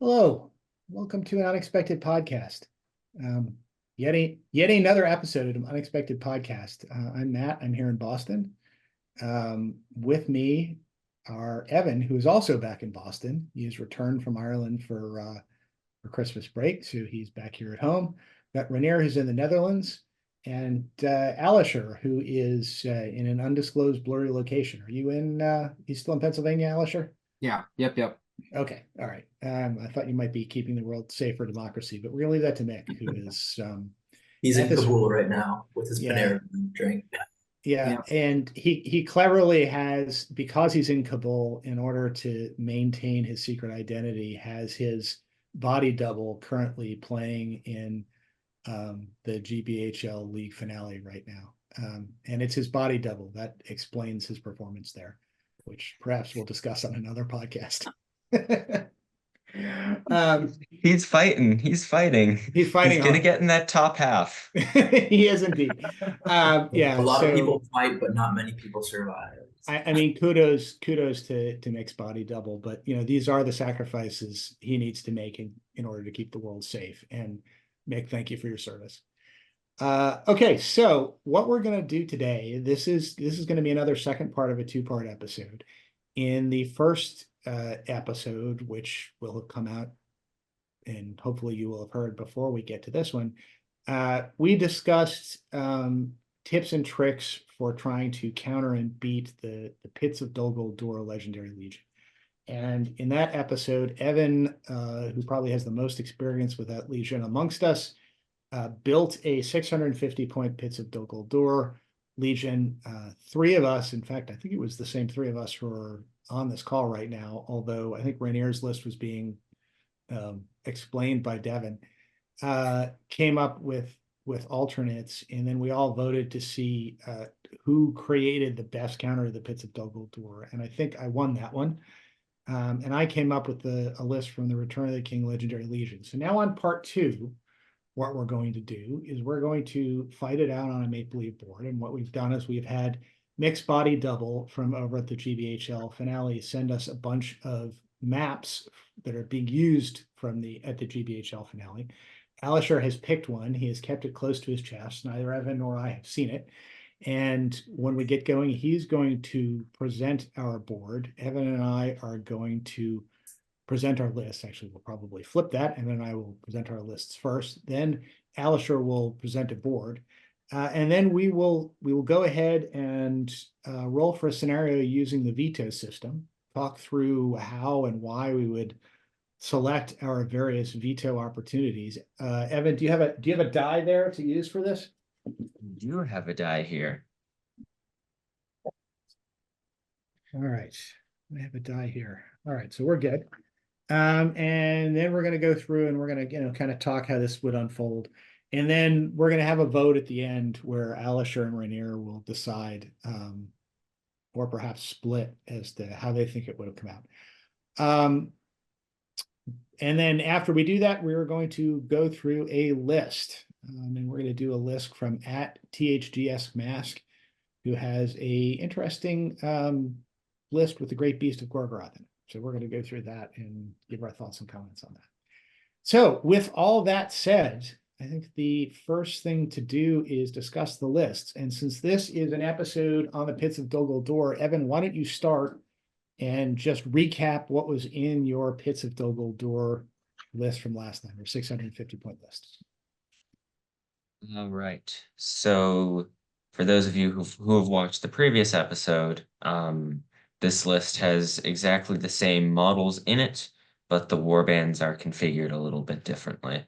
Hello, welcome to an unexpected podcast. Um, yet another episode of Unexpected Podcast. I'm Matt. I'm here in Boston. With me are Evan, who is also back in Boston. He has returned from Ireland for Christmas break, so he's back here at home. Got Rainier, who's in the Netherlands, and Alisher, who is in an undisclosed blurry location. Are you in? You still in Pennsylvania, Alisher? Yeah, yep. Okay, all right. I thought you might be keeping the world safe for democracy, but we're gonna leave that to Mick, who is He's at in this. Kabul right now with his Yeah, Panera drink. yeah, Yeah. and he cleverly has, because he's in Kabul, in order to maintain his secret identity, has his body double currently playing in the GBHL league finale right now, and it's his body double that explains his performance there, which perhaps we'll discuss on another podcast. Um, He's fighting. He's fighting. he's He's fighting gonna hard. get in that top half. He is indeed. A Yeah, lot of so people fight, but not many people survive. I mean, kudos to Mick's body double, but these are the sacrifices he needs to make in order to keep the world safe. And Mick, thank you for your service. Okay, so what we're gonna do today, this is gonna be another second part of a two-part episode. In the first episode, which will have come out, and hopefully you will have heard before we get to this one, we discussed tips and tricks for trying to counter and beat the Pits of Dol Guldur legendary legion. And in that episode, Evan, who probably has the most experience with that legion amongst us, built a 650 point Pits of Dol Guldur legion. Three of us, in fact, I think it was the same three of us who are on this call right now, although I think Rainier's list was being explained by Devin, came up with alternates, and then we all voted to see who created the best counter of the Pits of Dol Guldur, and I think I won that one. And I came up with a list from the Return of the King Legendary Legion. So now on part two, what we're going to do is we're going to fight it out on a make believe board. And what we've done is we've had Mixed Body Double from over at the GBHL finale send us a bunch of maps that are being used at the GBHL finale. Alisher has picked one. He has kept it close to his chest. Neither Evan nor I have seen it. And when we get going, he's going to present our board. Evan and I are going to present our list. Actually, we'll probably flip that, and then I will present our lists first. Then Alisher will present a board, and then we will go ahead and roll for a scenario using the veto system. Talk through how and why we would select our various veto opportunities. Evan, do you have a die there to use for this? You have a die here. All right, I have a die here. All right, so we're good. And then we're going to go through and we're going to, kind of talk how this would unfold. And then we're going to have a vote at the end where Alisher and Rainier will decide, or perhaps split as to how they think it would have come out. And then after we do that, we're going to go through a list. And we're going to do a list from at THGS Mask, who has a interesting list with the Great Beast of Gorgoroth in it. So we're going to go through that and give our thoughts and comments on that. So with all that said, I think the first thing to do is discuss the lists. And since this is an episode on the Pits of Dol Guldur, Evan, why don't you start and just recap what was in your Pits of Dol Guldur list from last time, your 650 point list. All right. So for those of you who have watched the previous episode, this list has exactly the same models in it, but the warbands are configured a little bit differently.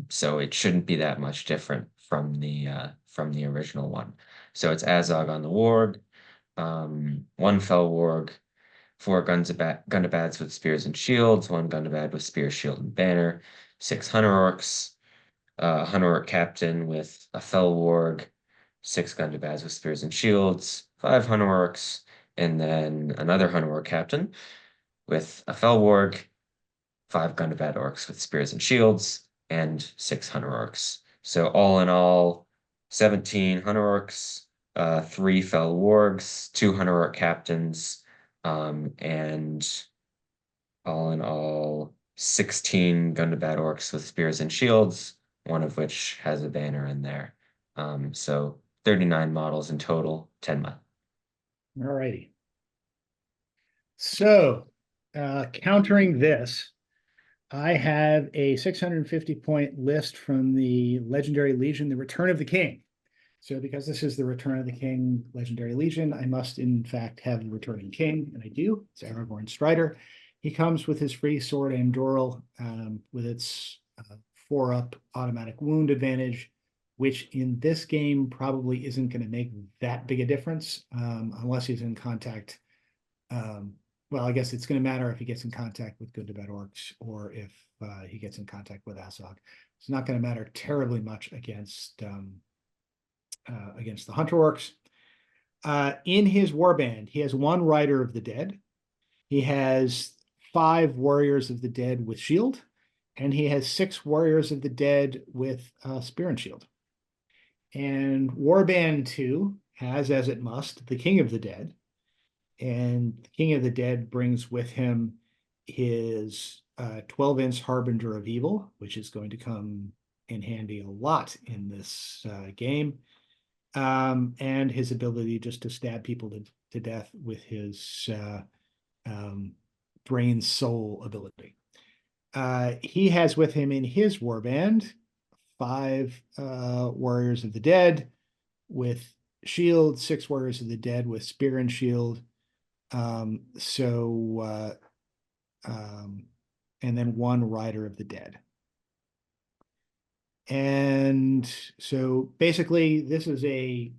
So it shouldn't be that much different from the original one. So it's Azog on the warg, one fell warg, four Gundabads with spears and shields, one Gundabad with spear, shield, and banner, six Hunter Orcs, Hunter Orc captain with a fell warg, six Gundabads with spears and shields, five Hunter Orcs, and then another Hunter Orc captain with a fell warg, five Gundabad orcs with spears and shields, and six Hunter Orcs. So all in all, 17 Hunter Orcs, three fell wargs, two Hunter Orc captains, and all in all, 16 Gundabad orcs with spears and shields, one of which has a banner in there. So 39 models in total, 10 mile. All righty. So, countering this, I have a 650 point list from the Legendary Legion, The Return of the King. So because this is the Return of the King Legendary Legion, I must in fact have the Returning King, and I do. It's Aragorn Strider. He comes with his free sword Andoril, with its 4-up automatic wound advantage, which in this game probably isn't going to make that big a difference, unless he's in contact. Well, I guess it's going to matter if he gets in contact with Gundabad orcs or if he gets in contact with Asog. It's not going to matter terribly much against the Hunter orcs. In his warband, he has 1 Rider of the Dead. He has 5 Warriors of the Dead with shield, and he has 6 Warriors of the Dead with spear and shield. And Warband 2 has, as it must, the King of the Dead. And the King of the Dead brings with him his 12-inch Harbinger of Evil, which is going to come in handy a lot in this game. And his ability just to stab people to death with his Brain Soul ability. He has with him in his warband 5 Warriors of the Dead with shield, 6 Warriors of the Dead with spear and shield. And then 1 Rider of the Dead. And so basically this is a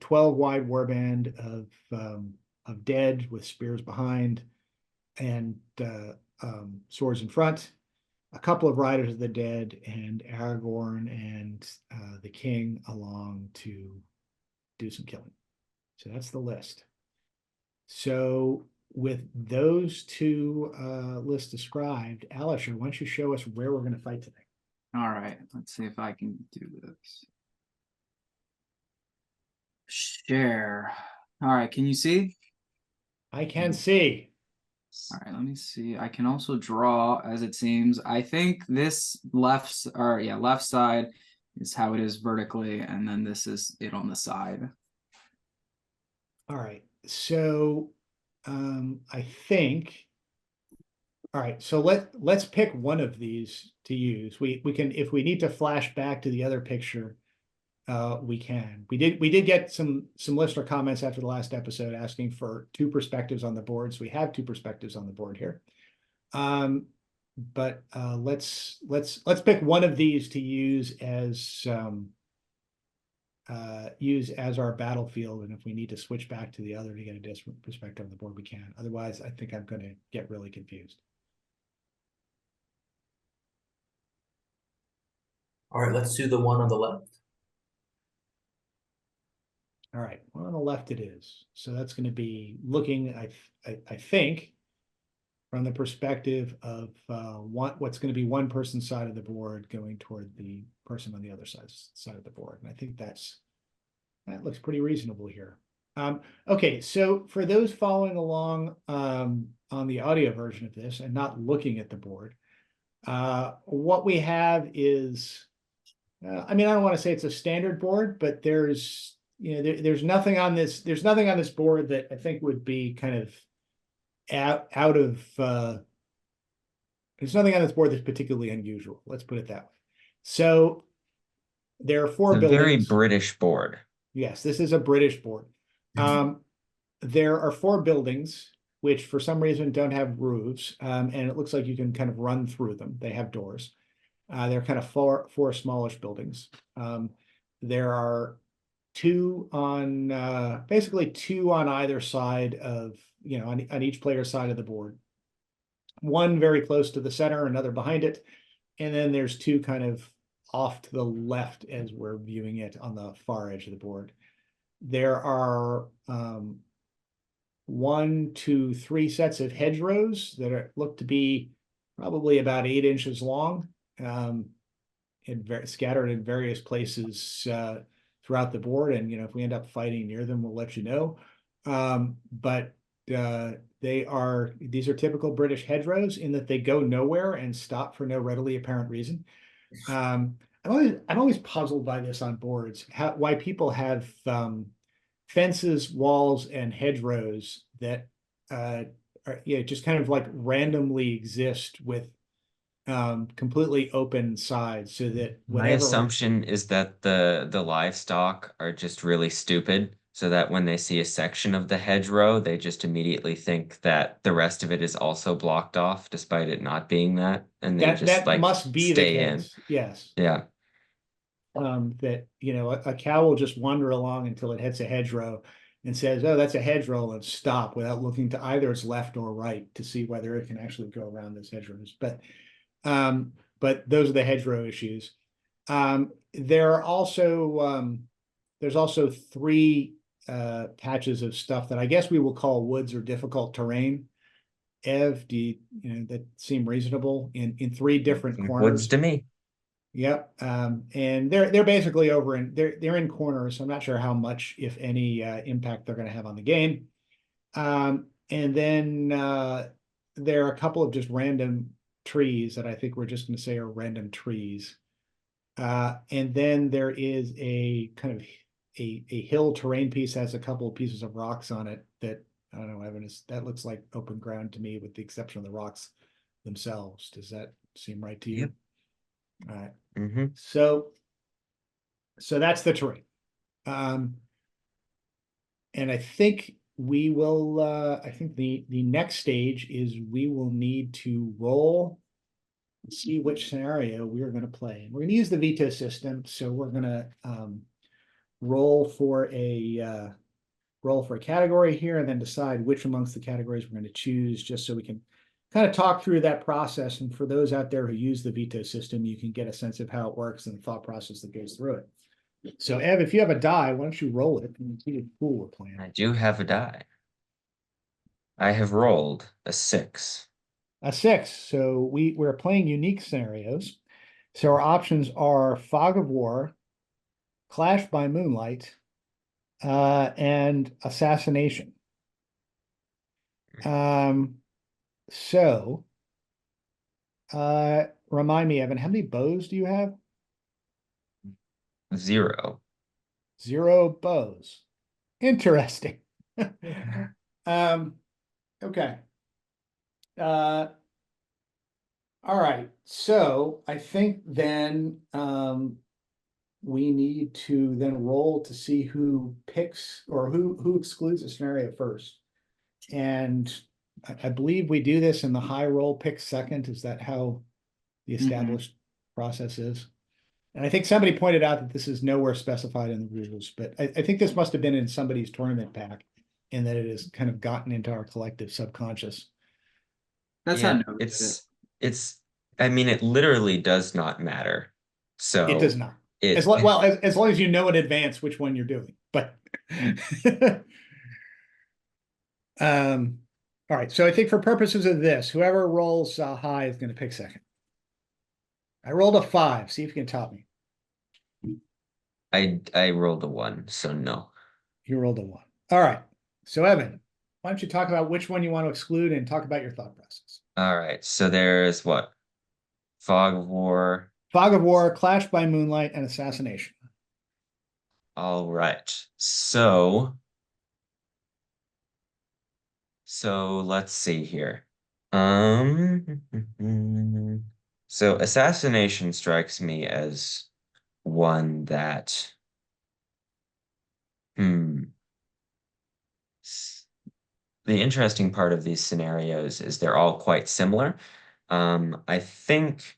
12 wide warband of dead with spears behind and swords in front, a couple of Riders of the Dead, and Aragorn and the King along to do some killing. So that's the list. So with those 2 lists described, Alisher, why don't you show us where we're going to fight today? All right, let's see if I can do this. Share. All right, can you see? I can see. All right, let me see. I can also draw, as it seems. I think this left side is how it is vertically, and then this is it on the side. All right. So I think. All right, so let's pick one of these to use. We can, if we need to flash back to the other picture, we can. We did get some listener comments after the last episode asking for 2 perspectives on the board. So we have 2 perspectives on the board here. But let's pick one of these to use as our battlefield, and if we need to switch back to the other to get a different perspective on the board, we can. Otherwise, I think I'm going to get really confused. All right, let's do the one on the left. All right, one on the left it is. So that's going to be looking, I think, from the perspective of what's going to be one person's side of the board going toward the person on the other side of the board. And I think that looks pretty reasonable here. Okay, so for those following along on the audio version of this and not looking at the board, what we have is, I mean, I don't want to say it's a standard board, but there's nothing on this board that I think would be kind of out of there's nothing on this board that's particularly unusual. Let's put it that way. So there are 4 buildings. Very British board. Yes, this is a British board. There are 4 buildings which for some reason don't have roofs, and it looks like you can kind of run through them. They have doors. They're kind of 4 smallish buildings. There are 2 on basically 2 on either side of, on each player's side of the board. One very close to the center, another behind it, and then there's 2 kind of off to the left as we're viewing it on the far edge of the board. There are 1, 2, 3 sets of hedgerows that look to be probably about 8 inches long, scattered in various places throughout the board. And if we end up fighting near them, we'll let you know. But these are typical British hedgerows in that they go nowhere and stop for no readily apparent reason. I'm always puzzled by this on boards, why people have fences, walls, and hedgerows that just kind of like randomly exist with completely open sides, so that My whatever. assumption is that the livestock are just really stupid, so that when they see a section of the hedgerow, they just immediately think that the rest of it is also blocked off, despite it not being that, and they just That like must be the stay in. case, yes. Yeah. That, a cow will just wander along until it hits a hedgerow and says, oh, that's a hedgerow, and stop without looking to either its left or right to see whether it can actually go around those hedgerows. But those are the hedgerow issues. There are also there's also three patches of stuff that I guess we will call woods or difficult terrain. Ev, that seem reasonable in three different Woods corners? to me. Yep. And they're basically over they're in corners, so I'm not sure how much, if any, impact they're going to have on the game. And then there are a couple of just random trees that I think we're just going to say are random trees. And then there is a kind of a hill terrain piece that has a couple of pieces of rocks on it that, I don't know, Evan, that looks like open ground to me, with the exception of the rocks themselves. Does that seem right to you? Yep. All right. Mm-hmm. So that's the terrain. And I think we will, I think the next stage is we will need to roll, see which scenario we are going to play. We're going to use the veto system, so we're going to roll for a category here, and then decide which amongst the categories we're going to choose, just so we can kind of talk through that process. And for those out there who use the veto system, you can get a sense of how it works and the thought process that goes through it. So, Ev, if you have a die, why don't you roll it and see what pool we're playing? I do have a die. I have rolled a 6. A 6. So we're playing unique scenarios. So our options are Fog of War, Clash by Moonlight, and Assassination. So remind me, Evan, how many bows do you have? 0. 0 bows. Interesting. Okay. All right. So I think then we need to then roll to see who picks or who excludes a scenario first. And I believe we do this in the high roll picks second. Is that how the established process is? And I think somebody pointed out that this is nowhere specified in the rules, but I think this must have been in somebody's tournament pack, and that it has kind of gotten into our collective subconscious. That's Yeah, how noted it's I mean, it literally does not matter. So It does not. it As long as you know in advance which one you're doing. But all right. So I think for purposes of this, whoever rolls high is going to pick second. I rolled a 5. See if you can top me. I rolled a 1, so no. You rolled a 1. All right. So Evan, why don't you talk about which one you want to exclude and talk about your thought process? All right, so there's what? Fog of War. Fog of War, Clash by Moonlight, and Assassination. All right. So let's see here. So Assassination strikes me as one that the interesting part of these scenarios is they're all quite similar. I think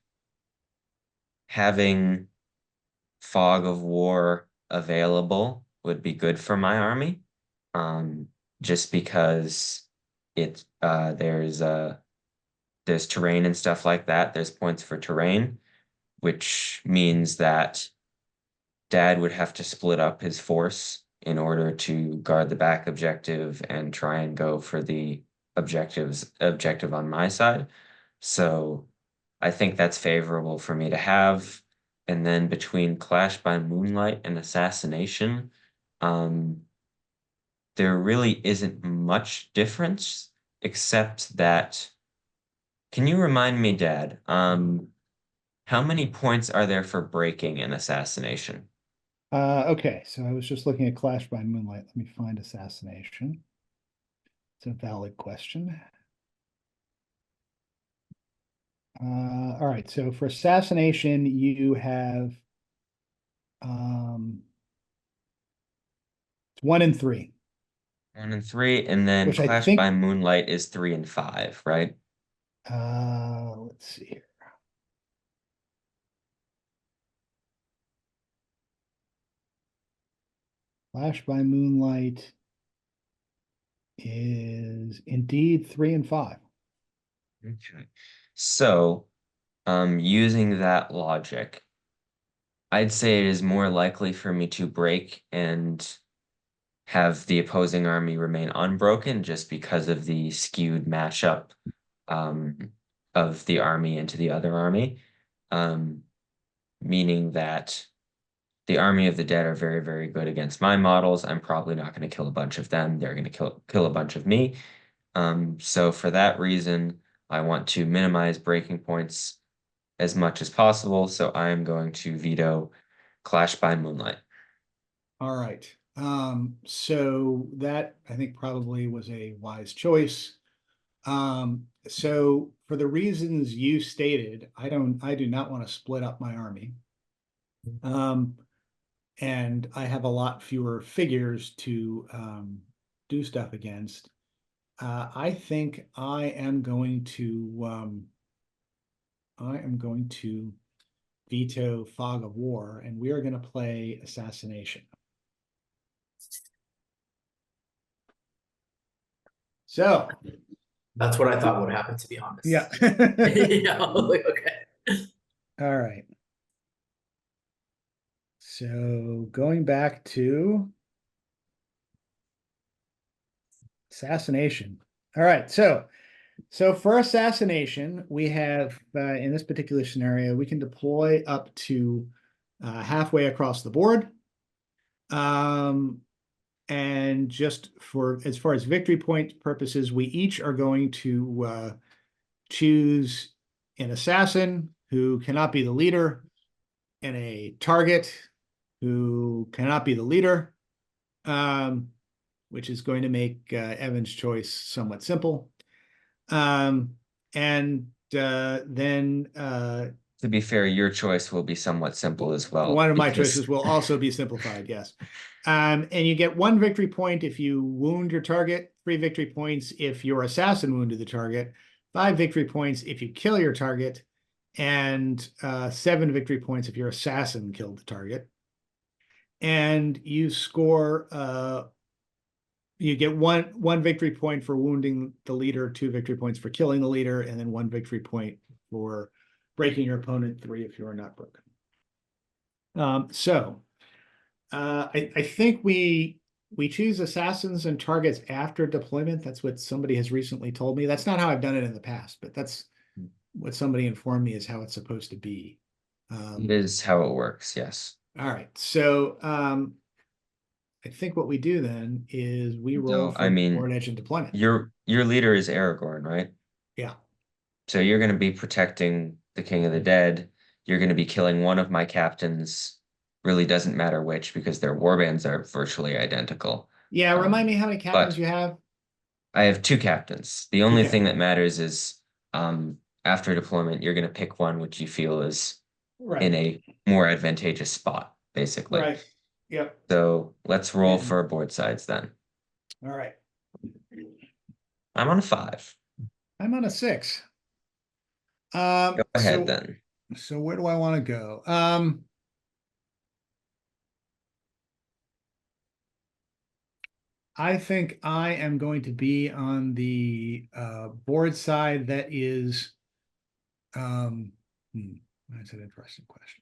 having Fog of War available would be good for my army. Just because there's terrain and stuff like that. There's points for terrain, which means that Dad would have to split up his force in order to guard the back objective and try and go for the objective on my side. So I think that's favorable for me to have. And then between Clash by Moonlight and Assassination, there really isn't much difference, except that, can you remind me, Dad, how many points are there for breaking an assassination? Okay, so I was just looking at Clash by Moonlight. Let me find assassination. It's a valid question. All right, so for assassination, you have it's 1 and 3, 1 and 3, and then which I Clash by think Moonlight is 3 and 5, right? let's see here. Flash by Moonlight is indeed 3 and 5. Okay. So, using that logic, I'd say it is more likely for me to break and have the opposing army remain unbroken just because of the skewed matchup um, of the army into the other army. Meaning that the army of the dead are very, very good against my models. I'm probably not going to kill a bunch of them. They're going to kill a bunch of me. So for that reason, I want to minimize breaking points as much as possible. So I am going to veto Clash by Moonlight. All right. So that I think probably was a wise choice. So for the reasons you stated, I do not want to split up my army. And I have a lot fewer figures to do stuff against. I think I am going to veto Fog of War, and we are going to play Assassination. So, That's what I thought would happen, to be honest. yeah. Yeah, I was like, okay. All right. So going back to assassination. All right. So for assassination, we have in this particular scenario, we can deploy up to halfway across the board. And just for as far as victory point purposes, we each are going to choose an assassin who cannot be the leader and a target who cannot be the leader, which is going to make Evan's choice somewhat simple. And then To be fair, your choice will be somewhat simple as well. one of my because- choices will also be simplified, yes. And you get 1 victory point if you wound your target, 3 victory points if your assassin wounded the target, 5 victory points if you kill your target, and 7 victory points if your assassin killed the target. And you score you get one victory point for wounding the leader, 2 victory points for killing the leader, and then 1 victory point for breaking your opponent, 3 if you are not broken. I think we choose assassins and targets after deployment. That's what somebody has recently told me. That's not how I've done it in the past, but that's what somebody informed me is how it's supposed to be. It is how it works, yes. All right. So I think what we do then is we roll So, I for mean, board edge and deployment. Your leader is Aragorn, right? Yeah. So you're going to be protecting the King of the Dead. You're going to be killing one of my captains. Really doesn't matter which because their warbands are virtually identical. Yeah. Remind me how many captains but you have. I have 2 captains. The only Okay. thing that matters is after deployment, you're going to pick one which you feel is in a more advantageous spot, basically. Right. Yep. So let's roll And- for board sides then. All right. I'm on a 5. I'm on a 6. Go ahead then. So where do I want to go? I think I am going to be on the board side that is that's an interesting question.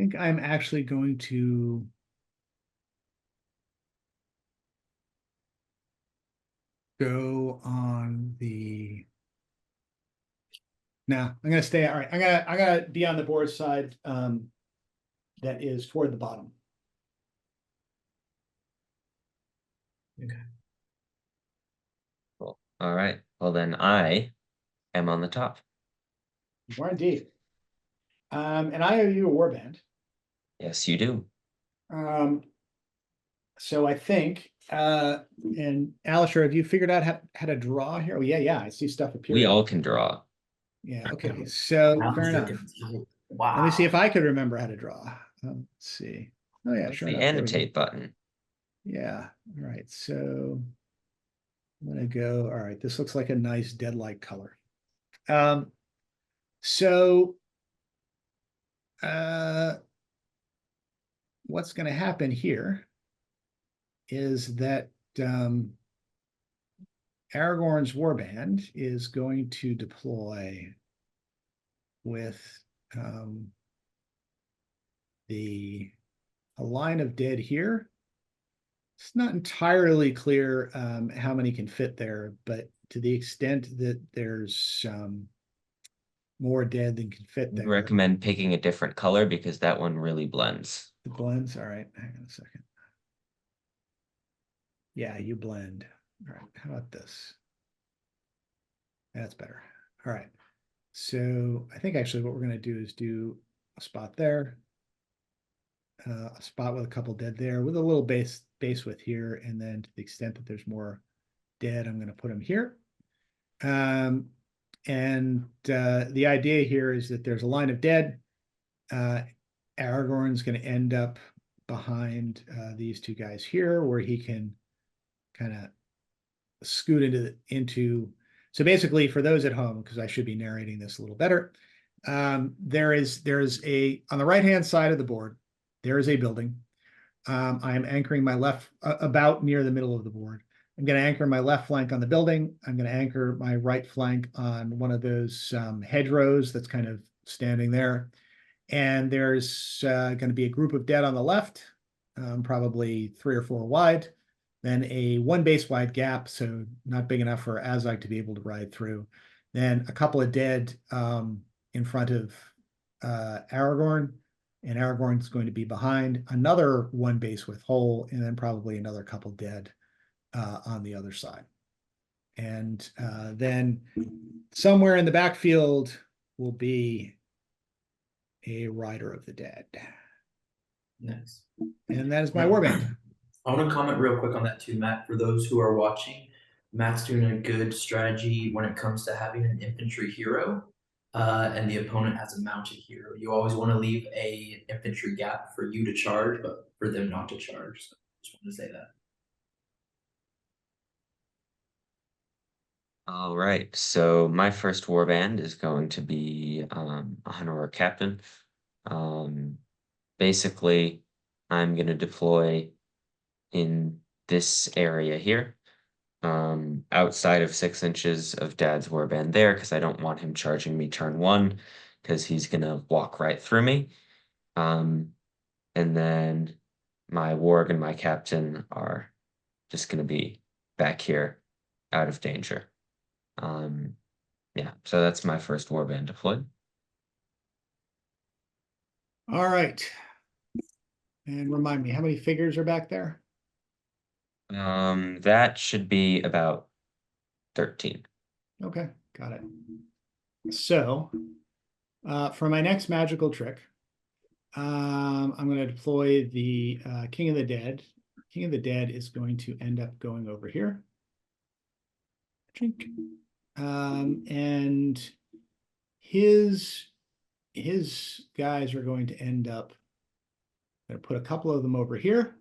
think I'm actually going to go on the. No, I'm gonna stay. All right, I'm gonna be on the board side that is toward the bottom. Cool. All right. Well, then I am on the top. You are indeed. And I owe you a warband. Yes, you do. So I think, and Alisher, have you figured out how to draw here? Oh, yeah, I see stuff appear. We all can draw. Yeah, okay, so fair enough. Wow. Let me see if I could remember how to draw. Let's see. Oh, yeah, Click sure the enough. There we go. annotate button. Yeah, all right, so I'm gonna go, all right, this looks like a nice dead-like color. So what's gonna happen here is that Aragorn's warband is going to deploy with a line of dead here. It's not entirely clear how many can fit there, but to the extent that there's more dead than can fit I there. recommend picking a different color because that one really blends. It blends. All right, hang on a second. Yeah, you blend. All right, how about this? That's better. All right. So I think actually what we're going to do is do a spot there, a spot with a couple dead there, with a little base width here, and then to the extent that there's more dead, I'm going to put them here. And the idea here is that there's a line of dead. Aragorn's going to end up behind these two guys here, where he can kind of scoot into. So basically, for those at home, because I should be narrating this a little better, there's a, on the right-hand side of the board, there is a building. I am anchoring my left, about near the middle of the board. I'm going to anchor my left flank on the building. I'm going to anchor my right flank on one of those hedgerows that's kind of standing there. And there's going to be a group of dead on the left, probably 3 or 4 wide. Then a 1 base wide gap, so not big enough for Azog to be able to ride through. Then a couple of dead in front of Aragorn, and Aragorn's going to be behind. Another 1 base width hole, and then probably another couple dead on the other side. And then somewhere in the backfield will be a rider of the dead. Nice. And that is my warband. I want to comment real quick on that too, Matt. For those who are watching, Matt's doing a good strategy when it comes to having an infantry hero, and the opponent has a mounted hero. You always want to leave a infantry gap for you to charge, but for them not to charge. So just wanted to say that. All right, so my first warband is going to be a hunter or captain. Basically, I'm going to deploy in this area here, outside of 6 inches of Dad's warband there, because I don't want him charging me turn 1, because he's going to walk right through me. And then my warg and my captain are just going to be back here out of danger. Yeah, so that's my first warband deployed. All right. And remind me, how many figures are back there? That should be about 13. Okay, got it. So, for my next magical trick, I'm going to deploy the King of the Dead. King of the Dead is going to end up going over here. Drink. And his guys are going to end up, I'm going to put a couple of them over here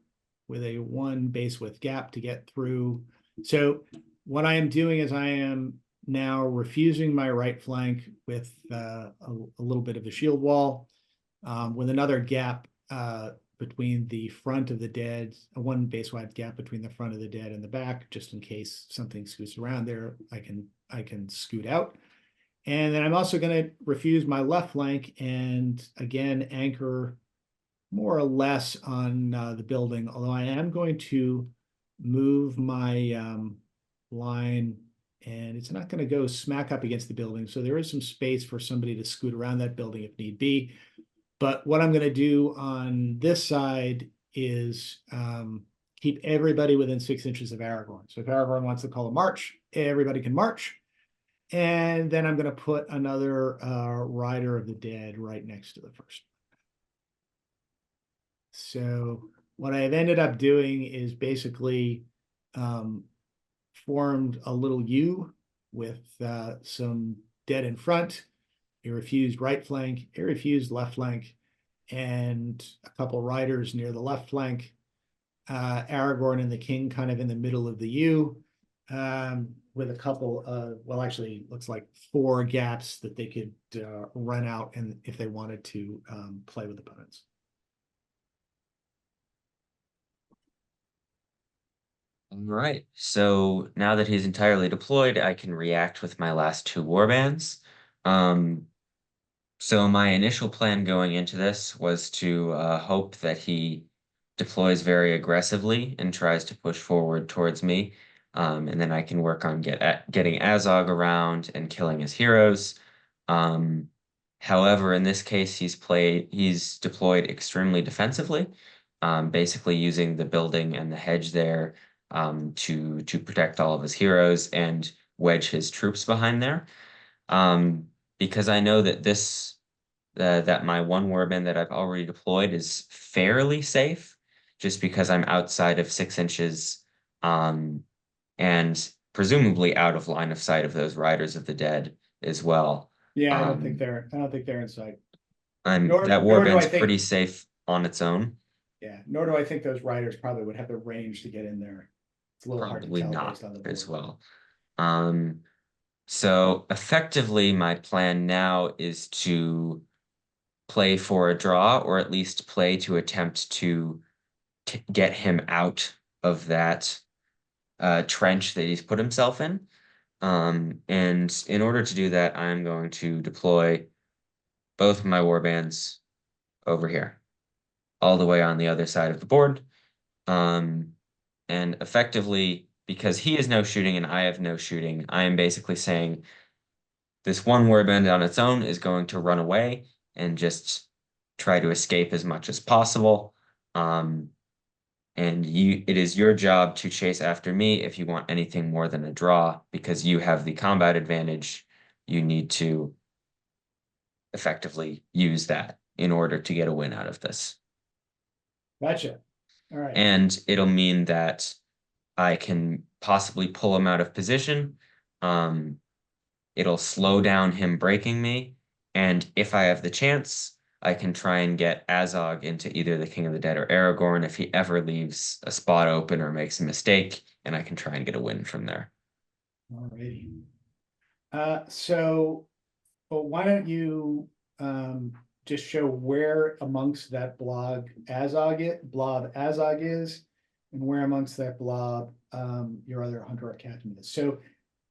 with a 1 base width gap to get through. So what I am doing is I am now refusing my right flank with a little bit of a shield wall, with another gap between the front of the dead, a 1 base wide gap between the front of the dead and the back, just in case something scoots around there, I can scoot out. And then I'm also going to refuse my left flank and again anchor more or less on the building, although I am going to move my line, and it's not going to go smack up against the building. So there is some space for somebody to scoot around that building if need be. But what I'm going to do on this side is keep everybody within 6 inches of Aragorn. So if Aragorn wants to call a march, everybody can march. And then I'm going to put another Rider of the Dead right next to the first. So what I've ended up doing is basically formed a little U with some dead in front, a refused right flank, a refused left flank, and a couple riders near the left flank. Aragorn and the king kind of in the middle of the U, with a couple well, actually looks like 4 gaps that they could run out and if they wanted to play with opponents. All right, so now that he's entirely deployed, I can react with my last 2 warbands. So my initial plan going into this was to hope that he deploys very aggressively and tries to push forward towards me. And then I can work on getting Azog around and killing his heroes. However, in this case, he's deployed extremely defensively, basically using the building and the hedge there to protect all of his heroes and wedge his troops behind there. Because I know that that my one warband that I've already deployed is fairly safe, just because I'm outside of 6 inches, and presumably out of line of sight of those Riders of the Dead as well. Yeah, I don't think they're in sight. That nor do I warband's think- pretty safe on its own. Yeah, nor do I think those riders probably would have the range to get in there. It's a little hard to Probably tell not based on the as board. well. So effectively, my plan now is to play for a draw, or at least play to attempt to get him out of that trench that he's put himself in. And in order to do that, I'm going to deploy both of my warbands over here, all the way on the other side of the board. And effectively, because he has no shooting and I have no shooting, I am basically saying this one warband on its own is going to run away and just try to escape as much as possible. And it is your job to chase after me if you want anything more than a draw, because you have the combat advantage. You need to effectively use that in order to get a win out of this. Gotcha. All right. And it'll mean that I can possibly pull him out of position. It'll slow down him breaking me. And if I have the chance, I can try and get Azog into either the King of the Dead or Aragorn if he ever leaves a spot open or makes a mistake, and I can try and get a win from there. Alrighty. So, well, why don't you just show where amongst that blob Azog is, and where amongst that blob your other hunter or captain is. So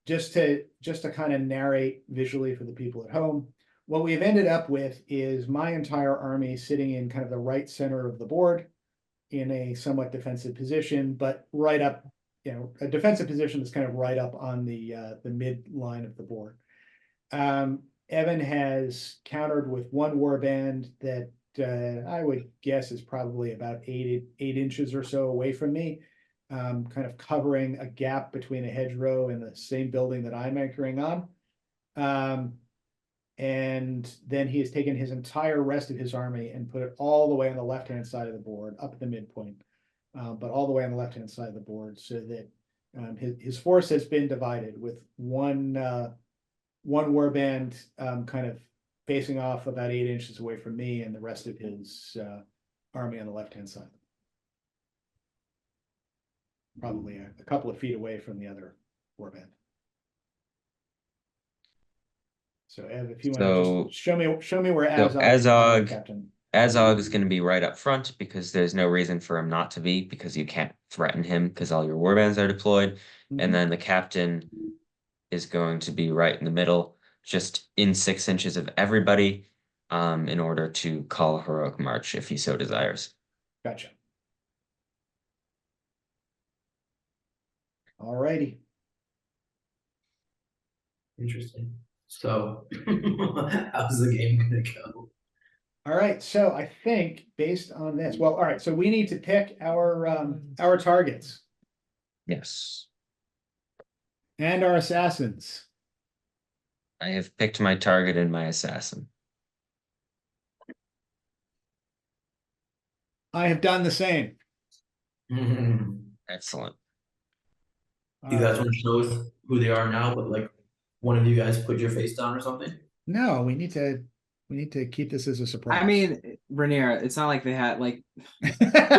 just to kind of narrate visually for the people at home, what we've ended up with is my entire army sitting in kind of the right center of the board in a somewhat defensive position, but right up, a defensive position that's kind of right up on the mid line of the board. Evan has countered with one warband that I would guess is probably about eight inches or so away from me, kind of covering a gap between a hedgerow and the same building that I'm anchoring on. And then he has taken his entire rest of his army and put it all the way on the left-hand side of the board, up at the midpoint, but all the way on the left-hand side of the board, so that his force has been divided, with one warband kind of facing off about 8 inches away from me, and the rest of his army on the left-hand side, probably a couple of feet away from the other warband. So Ev, if you want to just show me where Azog, Captain. Azog is going to be right up front, because there's no reason for him not to be, because you can't threaten him because all your warbands are deployed. Mm-hmm. And then the captain is going to be right in the middle, just in 6 inches of everybody. in order to call a heroic march if he so desires. Gotcha. All righty. Interesting. So, how's the game gonna go? All right, so I think based on this, well, all right, so we need to pick our targets Yes. and our assassins. I have picked my target and my assassin. I have done the same. You Excellent. guys want to show us who they are now, but like one of you guys put your face down or something? No, we need to keep this as a surprise. I mean, Rainier, it's not like they had like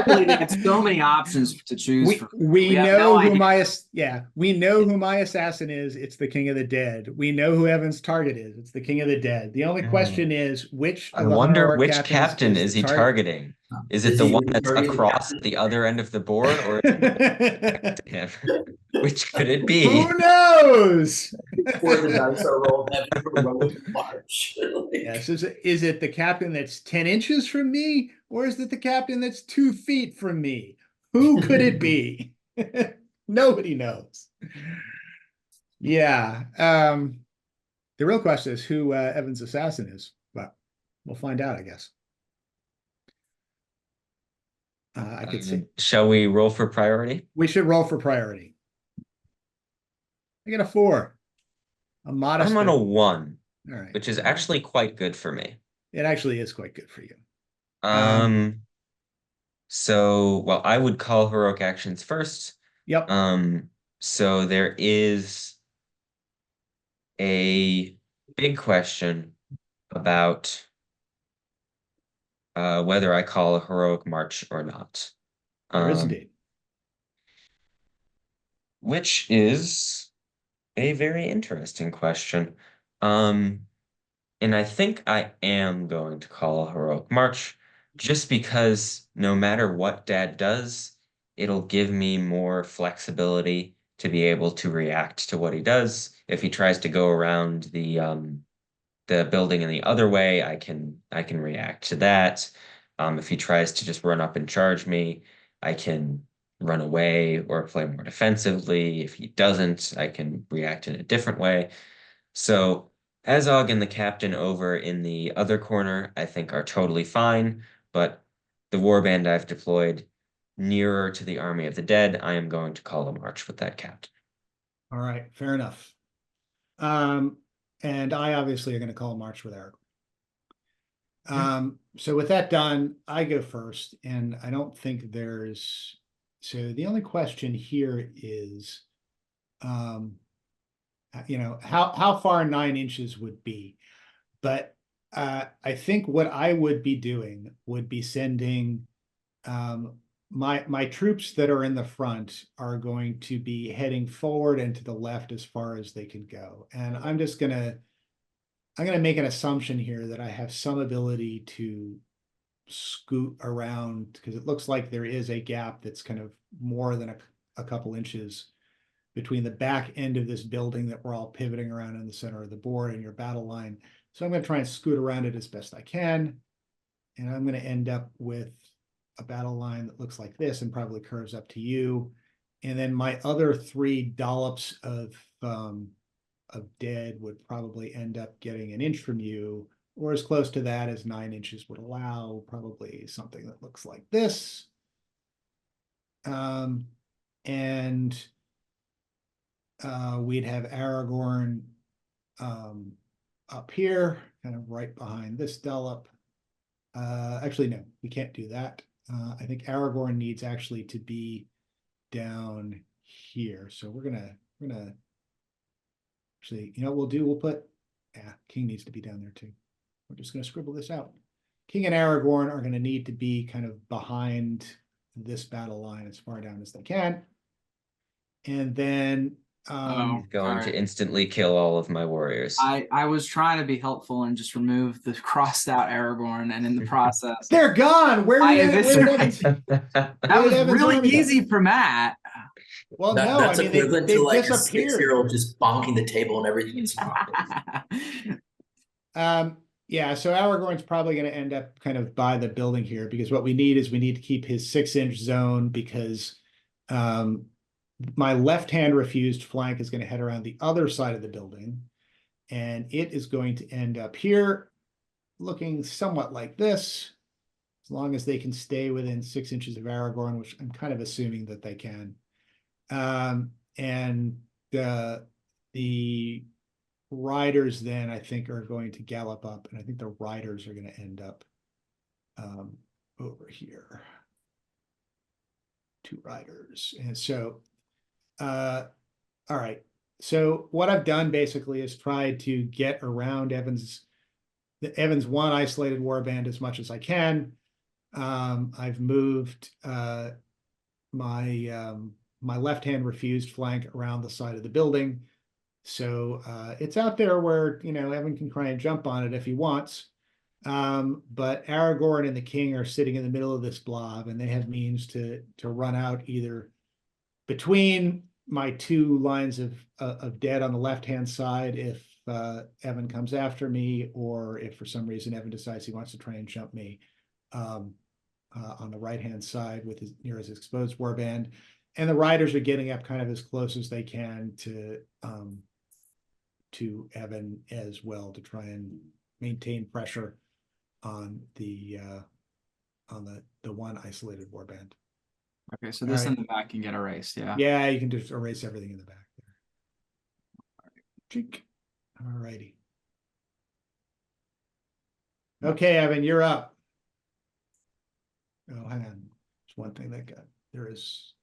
really they had so many options to choose from. we have know no who idea. we know who my assassin is. It's the King of the Dead. We know who Evan's target is. It's the King of the Dead. The only question is which I of the wonder Hunter which captains captain is he targeting? Is it Is the he one that's targeting across captain? at the other end of the board, or is it him? Which could it be? Who knows? Before the dice are rolled, have a heroic march. Like, Yes, is it the captain that's 10 inches from me, or is it the captain that's 2 feet from me? Who could it be? Nobody knows. Yeah. The real question is who Evan's assassin is, but we'll find out, I guess. I could see. Shall we roll for priority? We should roll for priority. I get a 4. A modest. I'm on a 1, all right. which is actually quite good for me. It actually is quite good for you. So, well, I would call heroic actions first. Yep. So there is a big question about whether I call a heroic march or not. There is indeed. Which is a very interesting question. And I think I am going to call a heroic march just because no matter what Dad does, it'll give me more flexibility to be able to react to what he does. If he tries to go around the building in the other way, I can react to that. If he tries to just run up and charge me, I can run away or play more defensively. If he doesn't, I can react in a different way. So Azog and the captain over in the other corner, I think are totally fine, but the warband I've deployed nearer to the army of the dead, I am going to call a march with that captain. All right, fair enough. And I obviously are going to call a march with Eric. So with that done, I go first, and I don't think there's. So the only question here is, you know, how far 9 inches would be, but I think what I would be doing would be sending my troops that are in the front are going to be heading forward and to the left as far as they can go. And I'm gonna make an assumption here that I have some ability to scoot around because it looks like there is a gap that's kind of more than a couple inches between the back end of this building that we're all pivoting around in the center of the board and your battle line. So I'm going to try and scoot around it as best I can. And I'm going to end up with a battle line that looks like this and probably curves up to you. And then my other 3 dollops of dead would probably end up getting an inch from you, or as close to that as 9 inches would allow, probably something that looks like this. And we'd have Aragorn up here, kind of right behind this dollop. Actually, no, we can't do that. I think Aragorn needs actually to be down here. So we're gonna actually, you know what we'll put, King needs to be down there too. We're just gonna scribble this out. King and Aragorn are gonna need to be kind of behind this battle line as far down as they can. And then He's going to instantly kill all of my warriors. I was trying to be helpful and just remove the crossed out Aragorn, and in the process, they're gone. Where did that was really easy for Matt. Well, That, no, that's I mean equivalent they to like a disappeared. 6-year-old just bonking the table and everything is knocked. Yeah, so Aragorn's probably going to end up kind of by the building here because what we need is we need to keep his 6-inch zone because my left-hand refused flank is going to head around the other side of the building, and it is going to end up here looking somewhat like this, as long as they can stay within 6 inches of Aragorn, which I'm kind of assuming that they can. And the riders then I think are going to gallop up, and I think the riders are going to end up over here. 2 riders. And so all right, so what I've done basically is tried to get around Evan's one isolated warband as much as I can. I've moved my my left-hand refused flank around the side of the building. So it's out there where, Evan can try and jump on it if he wants. But Aragorn and the king are sitting in the middle of this blob, and they have means to run out either between my 2 lines of dead on the left-hand side if Evan comes after me, or if for some reason Evan decides he wants to try and jump me on the right-hand side with near his exposed warband. And the riders are getting up kind of as close as they can to Evan as well to try and maintain pressure on the one isolated warband. Okay, so this in the back can get erased, yeah. Yeah, you can just erase everything in the back there. All righty. Okay, Evan, you're up. Oh, hang on. There's one thing there is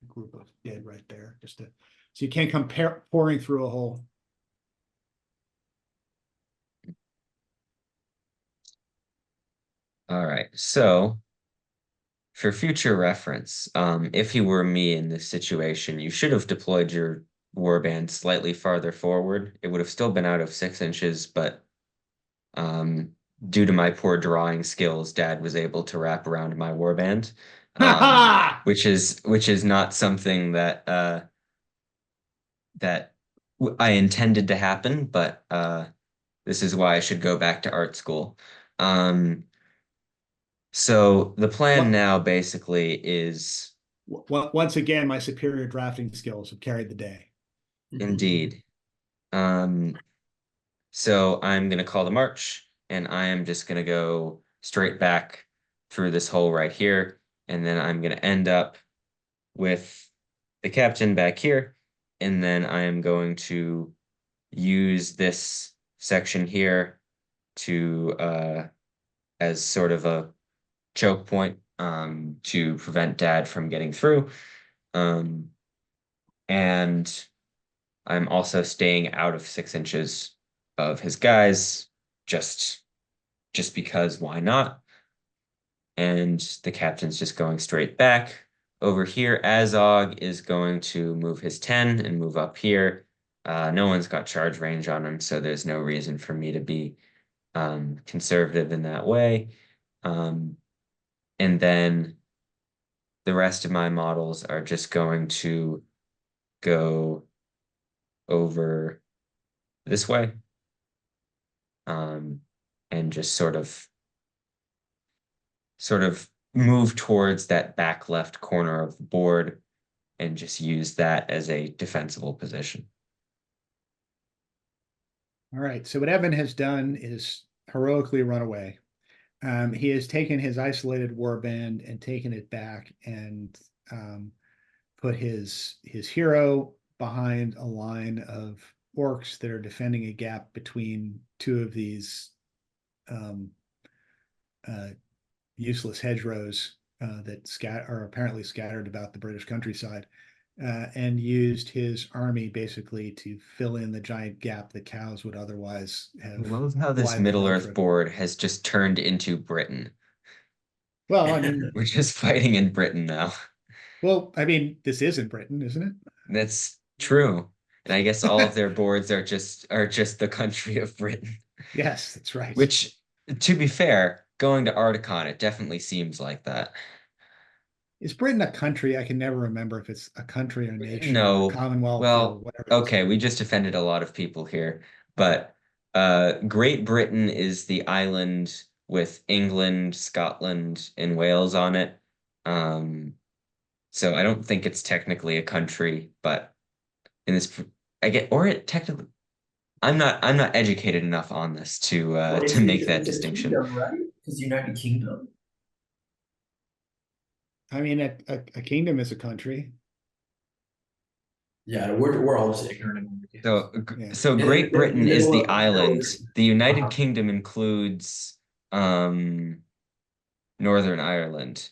a group of dead right there. So you can't come pouring through a hole. All right, so for future reference, if you were me in this situation, you should have deployed your warband slightly farther forward. It would have still been out of 6 inches, but due to my poor drawing skills, Dad was able to wrap around my warband, which is not something that I intended to happen, but this is why I should go back to art school. So the plan now basically is once again, my superior drafting skills have carried the day. Indeed. So I'm gonna call the march, and I am just gonna go straight back through this hole right here, and then I'm gonna end up with the captain back here, and then I am going to use this section here to as sort of a choke point to prevent Dad from getting through. And I'm also staying out of 6 inches of his guys, just because why not? And the captain's just going straight back. Over here, Azog is going to move his 10 and move up here. No one's got charge range on him, so there's no reason for me to be conservative in that way. And then the rest of my models are just going to go over this way. And just sort of move towards that back left corner of the board and just use that as a defensible position. All right, so what Evan has done is heroically run away. He has taken his isolated warband and taken it back and put his hero behind a line of orcs that are defending a gap between 2 of these useless hedgerows that are apparently scattered about the British countryside, and used his army basically to fill in the giant gap that cows would otherwise have. I love how this Middle-earth board has just turned into Britain. Well, I mean, we're just fighting in Britain now. Well, I mean, this is in Britain, isn't it? That's true. And I guess all of their boards are just the country of Britain. Yes, that's right. Which, to be fair, going to Articon, it definitely seems like that. Is Britain a country? I can never remember if it's a country or a nation No, or a commonwealth well, or whatever. Okay, we just offended a lot of people here, but Great Britain is the island with England, Scotland, and Wales on it. So I don't think it's technically a country, but in this, I get, or it technically, I'm not educated enough on this to make that It's a distinction. kingdom, right? Because United Kingdom. I mean, a kingdom is a country. Yeah, we're all just ignorant. So, Yeah. so Great Britain is the island. The United Uh-huh. Kingdom includes Northern Ireland.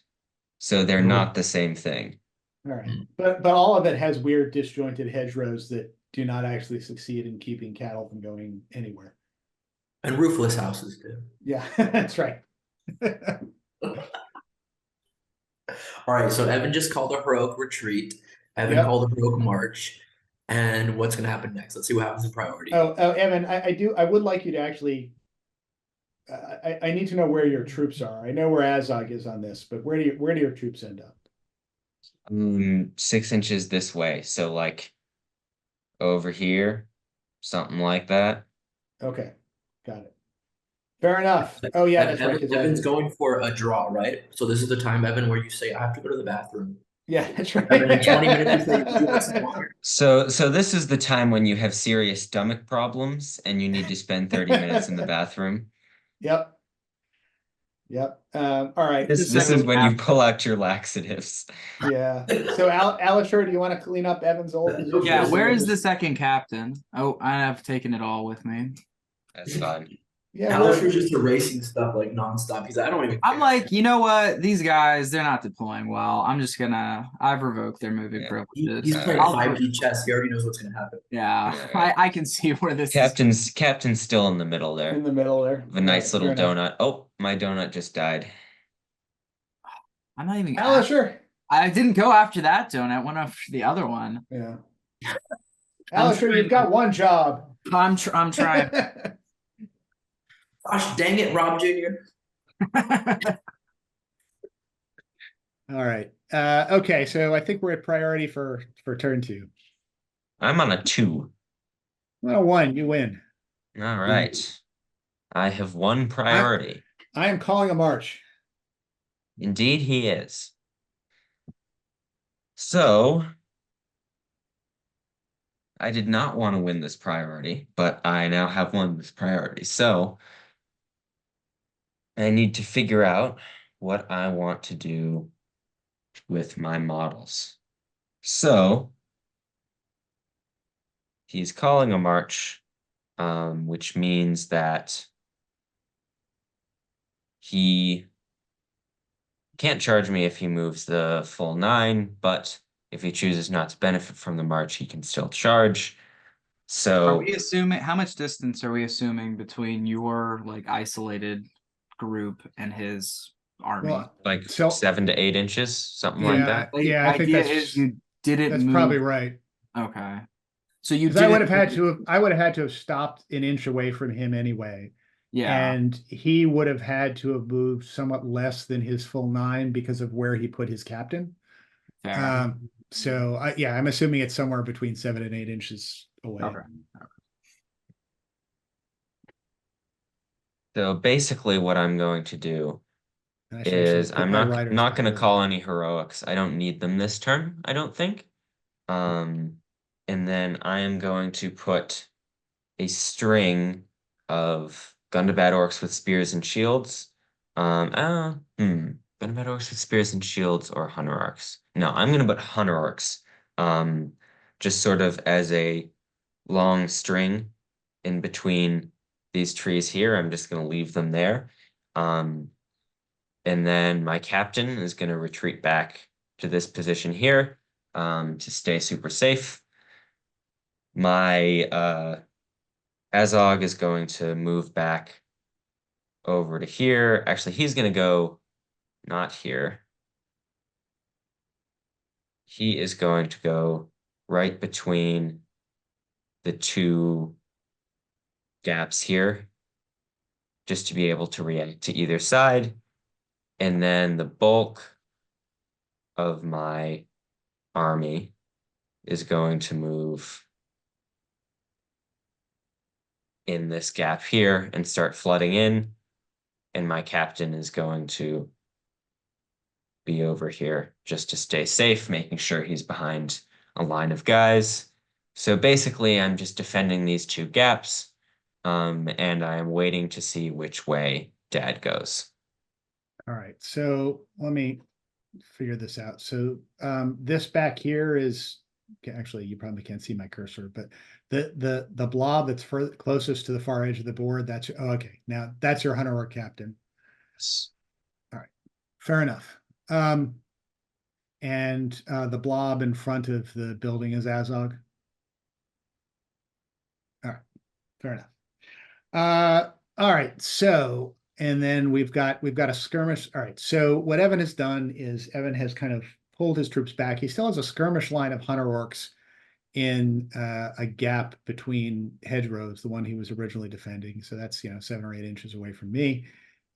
So they're not the same thing. All right, but all of it has weird disjointed hedgerows that do not actually succeed in keeping cattle from going anywhere. And roofless houses too. Yeah, that's right. All right, so Evan just called a heroic retreat. Evan Yep. called a heroic march. And what's going to happen next? Let's see what happens in priority. Oh, Evan, I would like you to actually. I need to know where your troops are. I know where Azog is on this, but where do your troops end up? 6 inches this way. So like over here, something like that. Okay, got it. Fair enough. Oh yeah, that's right. Evan's going for a draw, right? So this is the time, Evan, where you say, I have to go to the bathroom. Yeah, that's right. Evan, in 20 minutes, you say, "Do you want some water?" So this is the time when you have serious stomach problems and you need to spend 30 minutes in the bathroom. Yep. Yep. All right. This is when you pull out your laxatives. Yeah. So Alisher, do you want to clean up Evan's old position? Yeah, where is the second captain? Oh, I have taken it all with me. That's fine. Yeah, Alisher's just erasing stuff like nonstop. He's like, I don't even I'm care. like, you know what? These guys, they're not deploying well. I've revoked their moving Yeah. privileges. He's playing I'll- 5D chess. He already knows what's going to happen. Yeah, Yeah. I can see where this Captain's still in the middle there. in the middle there. Of a nice Right, little fair enough. donut. Oh, my donut just died. I'm not even. Alisher. I didn't go after that donut. I went after the other one. Yeah. Alisher, you've got one job. I'm trying. Gosh dang it, Rob Jr. All right. Okay, so I think we're at priority for turn 2. I'm on a 2. Well, 1, you win. All right. I have one priority. I am calling a march. Indeed, he is. So, I did not want to win this priority, but I now have won this priority. So, I need to figure out what I want to do with my models. So, he's calling a march, which means that he can't charge me if he moves the full 9, but if he chooses not to benefit from the march, he can still charge. So Are we assuming how much distance are we assuming between your like isolated group and his army? Well, like So- 7 to 8 inches, something like that. Like, yeah, I think idea that's- is you didn't That's move. probably right. Okay. So you 'Cause I would didn't have had to have stopped an inch away from him anyway. Yeah. And he would have had to have moved somewhat less than his full 9 because of where he put his captain. Fair. So I'm assuming it's somewhere between 7 and 8 inches away. Okay. So basically what I'm going to do And I should actually is put I'm my not riders going to behind call any heroics. I don't need them this turn, I don't think. And then I am going to put a string of Gundabad orcs with spears and shields. Gundabad orcs with spears and shields or hunter orcs. No, I'm gonna put hunter orcs. Just sort of as a long string in between these trees here. I'm just gonna leave them there. And then my captain is gonna retreat back to this position here to stay super safe. My Azog is going to move back over to here. Actually, he's going to go not here. He is going to go right between the 2 gaps here, just to be able to react to either side. And then the bulk of my army is going to move in this gap here and start flooding in. And my captain is going to be over here just to stay safe, making sure he's behind a line of guys. So basically, I'm just defending these two gaps, and I am waiting to see which way Dad goes. All right, so let me figure this out. So this back here is, okay, actually you probably can't see my cursor, but the blob that's closest to the far edge of the board, that's okay. Now that's your hunter or captain. All right, fair enough. And the blob in front of the building is Azog. All right, fair enough. All right, so and then we've got a skirmish. All right, so what Evan has done is Evan has kind of pulled his troops back. He still has a skirmish line of hunter orcs in a gap between hedgerows, the one he was originally defending. So that's 7 or 8 inches away from me.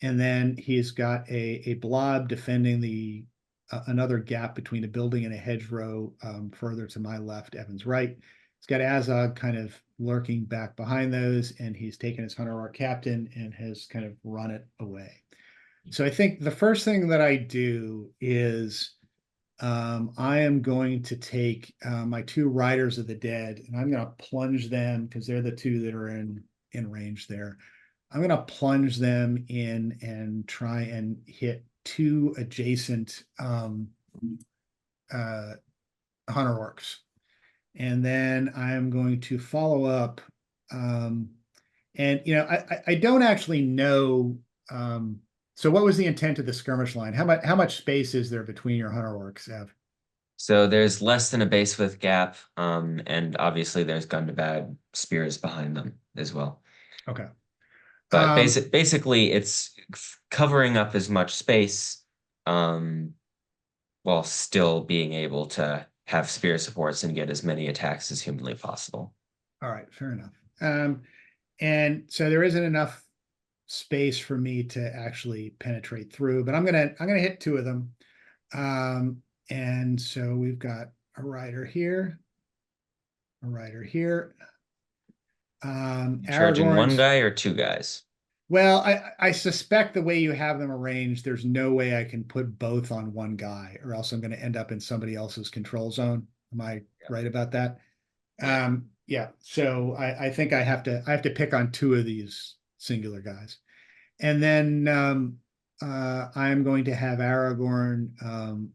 And then he's got a blob defending the another gap between a building and a hedgerow further to my left, Evan's right. He's got Azog kind of lurking back behind those, and he's taken his hunter arc captain and has kind of run it away. So I think the first thing that I do is I am going to take my 2 riders of the dead, and I'm going to plunge them because they're the 2 that are in range there. I'm going to plunge them in and try and hit 2 adjacent hunter orcs. And then I'm going to follow up. And, I don't actually know. So what was the intent of the skirmish line? How much space is there between your hunter orcs, Ev? So there's less than a base width gap, and obviously there's gun to bad spears behind them as well. Okay. But basically it's covering up as much space, while still being able to have spear supports and get as many attacks as humanly possible. All right, fair enough. And so there isn't enough space for me to actually penetrate through, but I'm gonna hit 2 of them. And so we've got a rider here, a rider here. Charging 1 Aragorn's, guy or 2 guys? well, I suspect the way you have them arranged, there's no way I can put both on 1 guy, or else I'm going to end up in somebody else's control zone. Am I right about that? Yeah. So I think I have to pick on 2 of these singular guys, and then I'm going to have Aragorn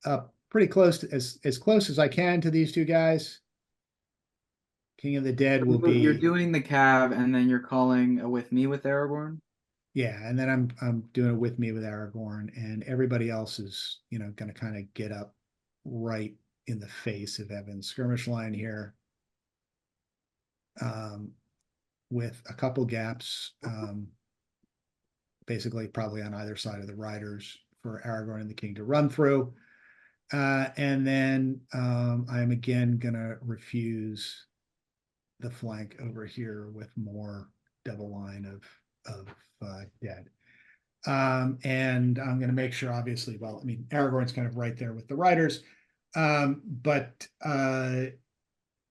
up pretty close to, as close as I can to these 2 guys. King of the Dead will be. You're doing the cab, and then you're calling with me with Aragorn. Yeah, and then I'm doing it with me with Aragorn, and everybody else is going to kind of get up right in the face of Evan's skirmish line here, with a couple gaps, basically probably on either side of the riders for Aragorn and the King to run through, and then I'm again gonna refuse the flank over here with more double line of dead. And I'm going to make sure, obviously, well, I mean, Aragorn's kind of right there with the riders, but I'm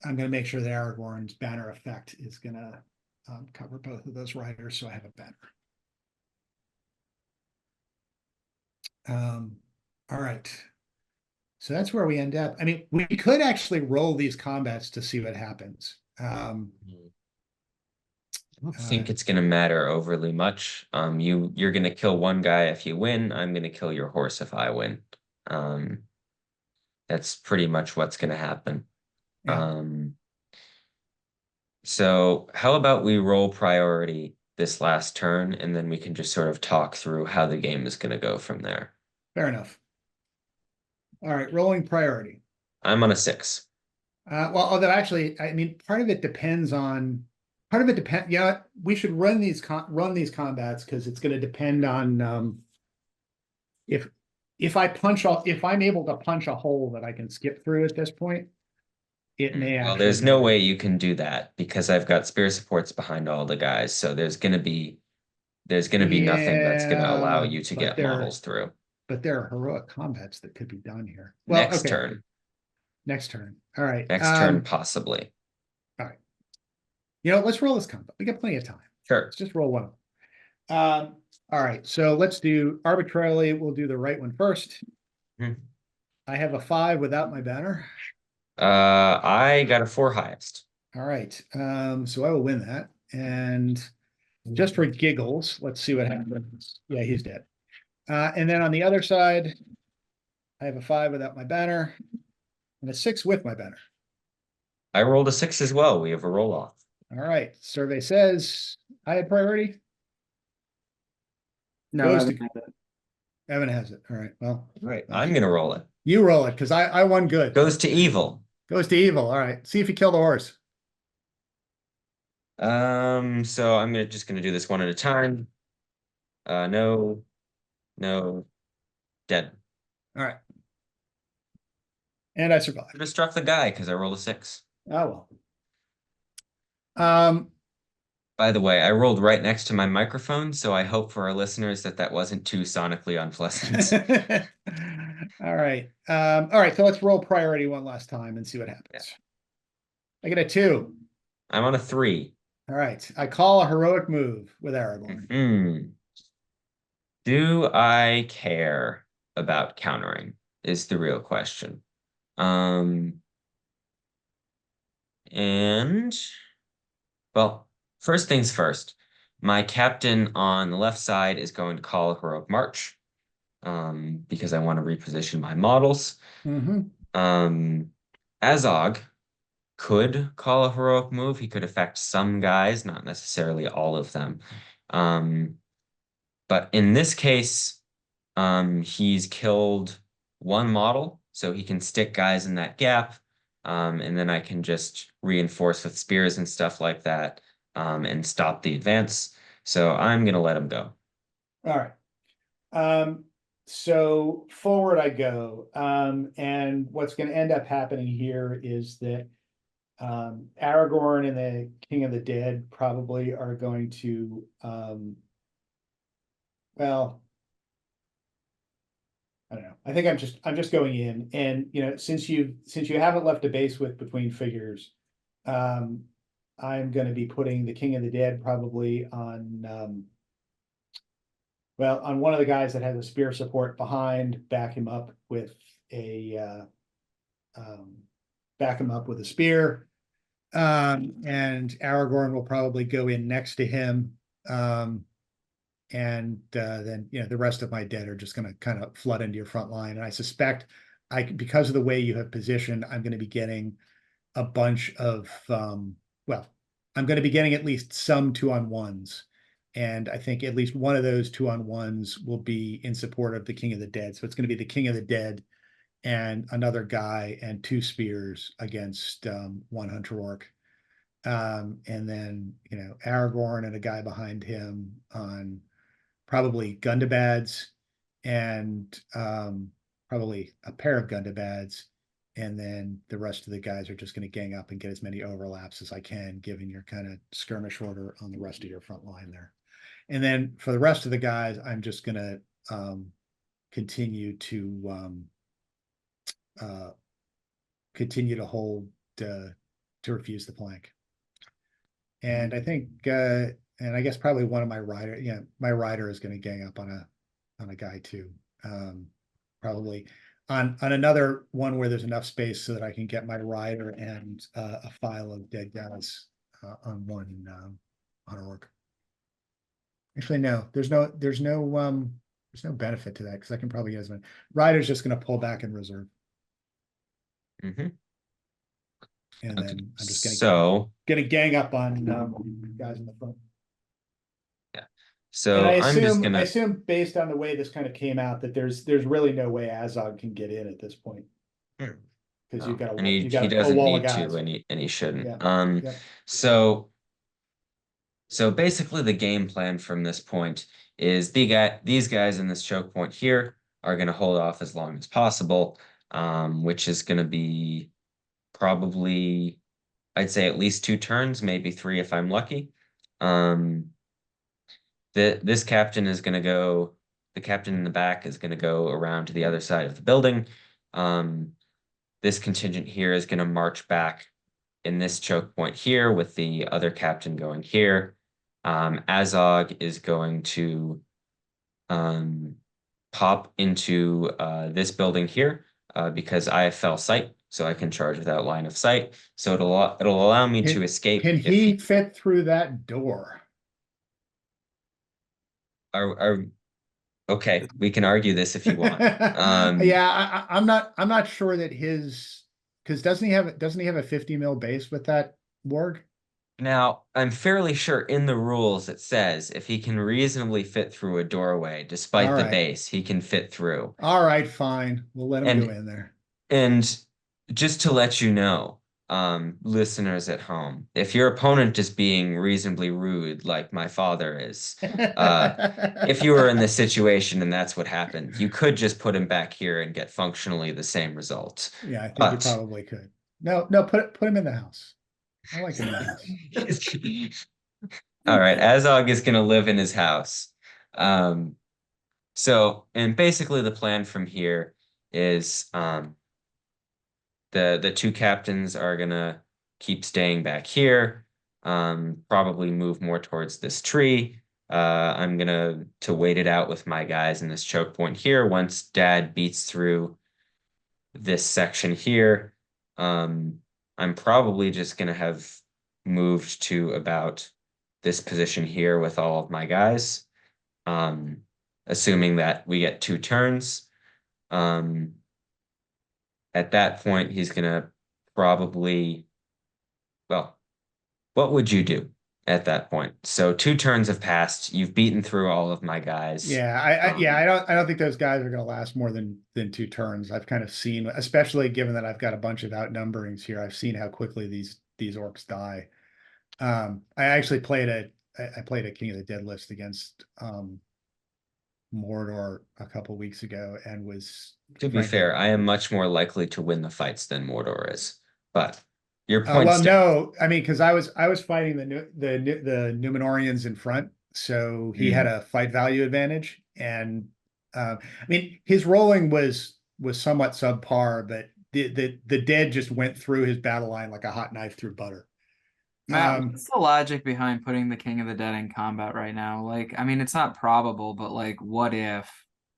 going to make sure that Aragorn's banner effect is going to cover both of those riders, so I have a banner. All right. So that's where we end up. I mean, we could actually roll these combats to see what happens. I don't think it's gonna matter overly much. You're gonna kill 1 guy if you win. I'm gonna kill your horse if I win. That's pretty much what's gonna happen. Yeah. So how about we roll priority this last turn, and then we can just sort of talk through how the game is gonna go from there. Fair enough. All right, rolling priority. I'm on a 6. Well, although actually, I mean, part of it depends. Yeah, we should run these combats because it's going to depend on if I'm able to punch a hole that I can skip through at this point. It may Well, actually. there's no way you can do that because I've got spear supports behind all the guys, so there's gonna be nothing that's gonna allow you to get models through. But there are heroic combats that could be done here. Well, Next okay. turn. Next turn. All right. Next turn, possibly. All right. Let's roll this combo. We got plenty of time. Sure. Let's just roll one of them. All right, so let's do arbitrarily, we'll do the right one first. Hmm. I have a 5 without my banner. I got a 4 highest. All right, so I will win that. And just for giggles, let's see what happens. Yeah, he's dead. And then on the other side, I have a 5 without my banner and a 6 with my banner. I rolled a 6 as well. We have a roll off. All right, survey says I had priority. No, Goes I to- have it. Evan has it. All right, well, Right. I'm gonna roll it. you roll it because I won good. Goes to evil. Goes to evil. All right, see if you kill the horse. So I'm just gonna do this one at a time. No, dead. All right. And I survived. Should have struck the guy because I rolled a 6. Oh well. By the way, I rolled right next to my microphone, so I hope for our listeners that wasn't too sonically unpleasant. All right. All right, so let's roll priority one last time and see what happens. I get a 2. I'm on a 3. All right. I call a heroic move with Aragorn. Do I care about countering is the real question. And well, first things first, my captain on the left side is going to call a heroic march, because I want to reposition my models. Azog could call a heroic move. He could affect some guys, not necessarily all of them. But in this case, he's killed one model, so he can stick guys in that gap. And then I can just reinforce with spears and stuff like that, and stop the advance. So I'm gonna let him go. All right. So forward I go. And what's going to end up happening here is that Aragorn and the King of the Dead probably are going to well, I don't know. I think I'm just going in, and since you haven't left a base with between figures, I'm going to be putting the King of the Dead probably on on one of the guys that has a spear support behind, back him up with a spear. And Aragorn will probably go in next to him. And then the rest of my dead are just going to kind of flood into your front line. And I suspect because of the way you have positioned, I'm going to be getting a bunch of I'm going to be getting at least some 2-on-1s. And I think at least one of those 2-on-1s will be in support of the King of the Dead. So it's going to be the King of the Dead and another guy and 2 spears against 1 hunter orc. And then Aragorn and a guy behind him on probably Gundabads and probably a pair of Gundabads. And then the rest of the guys are just going to gang up and get as many overlaps as I can, given your kind of skirmish order on the rest of your front line there. And then for the rest of the guys, I'm just going to continue to hold to refuse the plank. And I think and I guess probably one of my rider, my rider is going to gang up on a guy too. Probably on another one where there's enough space so that I can get my rider and a file of dead guys on one orc. Actually, no, there's no benefit to that because I can probably get as many. Rider's just going to pull back in reserve. Mm-hmm. And then I'm just gonna gang up on guys in the front. Yeah. So And I assume based on the way this kind of came out that there's really no way Azog can get in at this point. Because you've got he doesn't need to, and he shouldn't. Yeah. So basically the game plan from this point is these guys in this choke point here are going to hold off as long as possible, which is going to be probably, I'd say, at least 2 turns, maybe 3 if I'm lucky. This captain is going to go. The captain in the back is going to go around to the other side of the building. This contingent here is going to march back in this choke point here with the other captain going here. Azog is going to pop into this building here because I have fell sight, so I can charge without line of sight. So it'll allow me to escape. Can if he fit through that door? are okay, we can argue this if you want. Yeah, I'm not sure that his, because doesn't he have a 50 mil base with that warg? Now, I'm fairly sure in the rules it says if he can reasonably fit through a doorway, despite the Alright. base, he can fit through. All right, fine. We'll let him And- go in there. And just to let you know, listeners at home, if your opponent is being reasonably rude, like my father is, if you were in this situation and that's what happened, you could just put him back here and get functionally the same result. Yeah, I think you But- probably could. No, put him in the house. I like him in the house. All right, Azog is gonna live in his house. So, and basically the plan from here is the two captains are gonna keep staying back here, probably move more towards this tree. I'm gonna to wait it out with my guys in this choke point here. Once Dad beats through this section here, I'm probably just gonna have moved to about this position here with all of my guys, assuming that we get 2 turns. At that point, he's gonna probably, well, what would you do at that point? So 2 turns have passed. You've beaten through all of my guys. Yeah, I don't think those guys are going to last more than 2 turns. I've kind of seen, especially given that I've got a bunch of outnumberings here. I've seen how quickly these orcs die. I actually played a King of the Dead list against Mordor a couple weeks ago and was, To be frankly, fair, I am much more likely to win the fights than Mordor is. But your point well, stands. no, I mean, because I was fighting the Numenorians in front, so he had a fight value advantage, and I mean, his rolling was somewhat subpar, but the dead just went through his battle line like a hot knife through butter. Matt, what's the logic behind putting the King of the Dead in combat right now? Like, I mean, it's not probable, but like, what if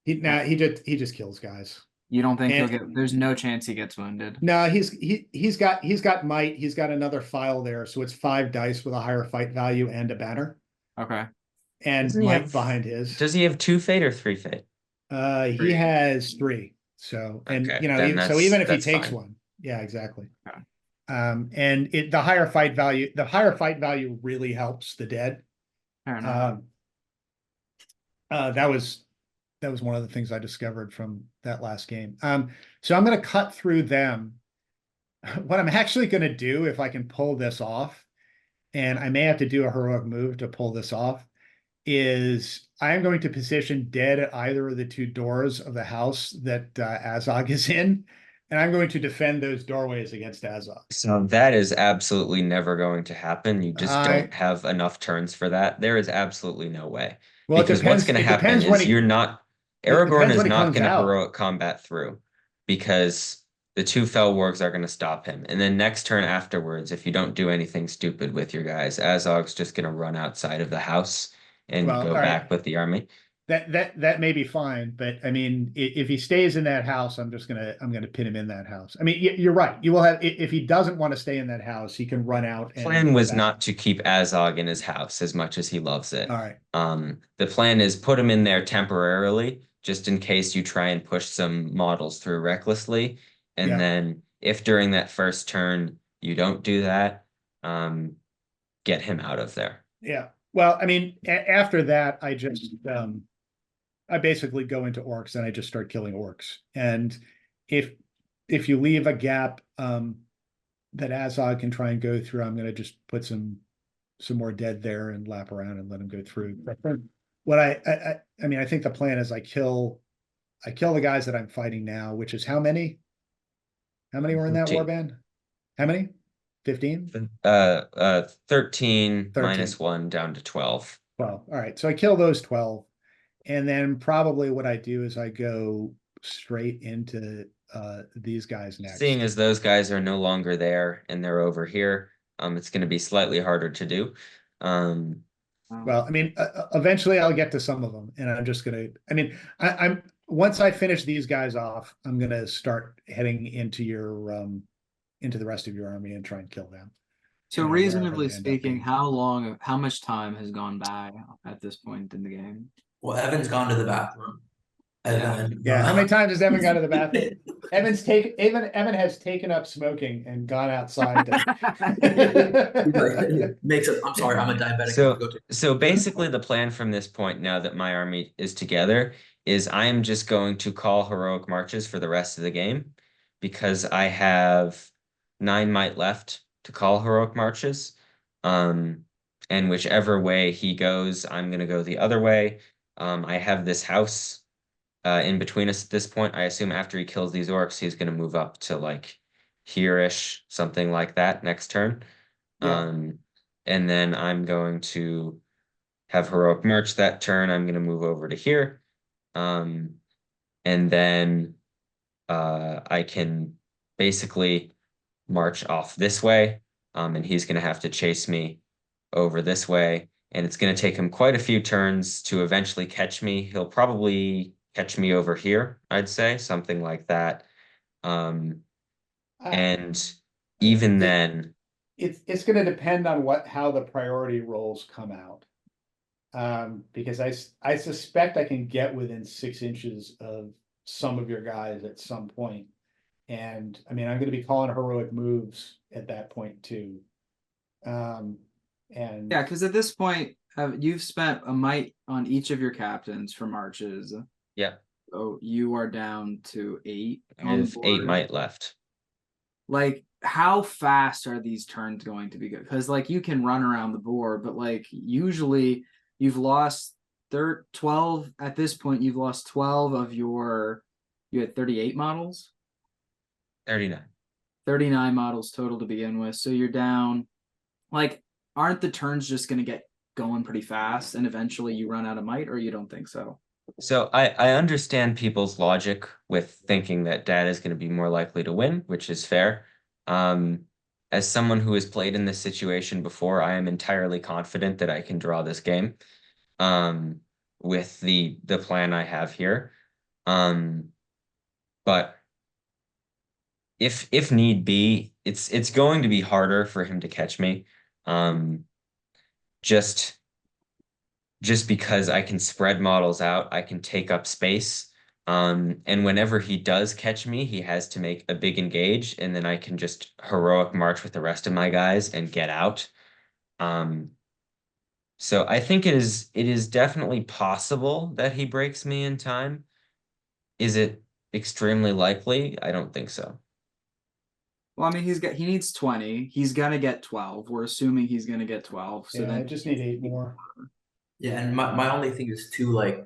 He just kills guys. you don't think he'll And- get? There's no chance he gets wounded. No, he's got might. He's got another file there, so it's 5 dice with a higher fight value and a banner, Okay. and Doesn't he might have- behind his. Does he have 2 fate or 3 fate? He 3. has 3. So, and Okay, you know, then so even if he that's takes fine. one, yeah, exactly. Okay. And the higher fight value really helps the dead. Fair enough. That was one of the things I discovered from that last game. So I'm going to cut through them. What I'm actually going to do, if I can pull this off, and I may have to do a heroic move to pull this off, is I am going to position dead at either of the 2 doors of the house that Azog is in, and I'm going to defend those doorways against Azog. So that is absolutely never going to happen. You just don't have enough turns for that. There is absolutely no way. Well, Because what's going to happen is you're not, Aragorn is not going to heroic combat through because the 2 fell wargs are going to stop him. And then next turn afterwards, if you don't do anything stupid with your guys, Azog's just going to run outside of the house and go back with the army. That may be fine, but I mean, if he stays in that house, I'm gonna pin him in that house. I mean, you're right. You will have, if he doesn't want to stay in that house, he can run out. The plan was not to keep Azog in his house as much as he loves it. All right. The plan is put him in there temporarily, just in case you try and push some models through recklessly. And then if during that first turn you don't do that, get him out of there. Yeah. Well, I mean, after that, I just I basically go into orcs and I just start killing orcs. And if you leave a gap that Azog can try and go through, I'm going to just put some more dead there and lap around and let him go through. What I mean, I think the plan is I kill the guys that I'm fighting now, which is how many? How many were in that 13. warband? How many? 15? 13 minus 1 down to 12. 12. All right. So I kill those 12. And then probably what I do is I go straight into these guys next. Seeing as those guys are no longer there and they're over here, it's going to be slightly harder to do. Well, I mean, eventually I'll get to some of them, and I'm just gonna. I mean, I'm once I finish these guys off, I'm gonna start heading into your into the rest of your army and try and kill them. So you know, wherever reasonably they end up speaking, being. how much time has gone by at this point in the game? Well, Evan's gone to the bathroom. And Yeah. then Yeah, how many times has Evan gone to the bathroom? Evan has taken up smoking and gone outside. Makes it. I'm sorry, I'm a diabetic. So, Go to- so basically the plan from this point, now that my army is together, is I am just going to call heroic marches for the rest of the game because I have 9 might left to call heroic marches. And whichever way he goes, I'm gonna go the other way. I have this house in between us at this point. I assume after he kills these orcs, he's gonna move up to like here-ish, something like that next turn. Yeah. And then I'm going to have heroic march that turn. I'm gonna move over to here. And then I can basically march off this way. And he's gonna have to chase me over this way. And it's gonna take him quite a few turns to eventually catch me. He'll probably catch me over here, I'd say, something like that. I- And even It- then, it's going to depend on how the priority rolls come out. Because I suspect I can get within 6 inches of some of your guys at some point. And I mean, I'm going to be calling heroic moves at that point too. And Yeah, because at this point, you've spent a might on each of your captains for marches. yeah, So you are down to 8 I on have 8 board. might left. Like, how fast are these turns going to be good? Because like you can run around the board, but like usually you've lost 12 at this point. You've lost 12 of your. You had 38 models. 39. 39 models total to begin with. So you're down. Like, aren't the turns just going to get going pretty fast and eventually you run out of might, or you don't think so? So I understand people's logic with thinking that dad is going to be more likely to win, which is fair. As someone who has played in this situation before, I am entirely confident that I can draw this game with the plan I have here. But if need be, it's going to be harder for him to catch me. Just because I can spread models out, I can take up space. And whenever he does catch me, he has to make a big engage, and then I can just heroic march with the rest of my guys and get out. So I think it is definitely possible that he breaks me in time. Is it extremely likely? I don't think so. Well, I mean, he needs 20. He's gonna get 12. We're assuming he's gonna get 12. So yeah, I then just need 8 more. Yeah, and my only thing is too, like,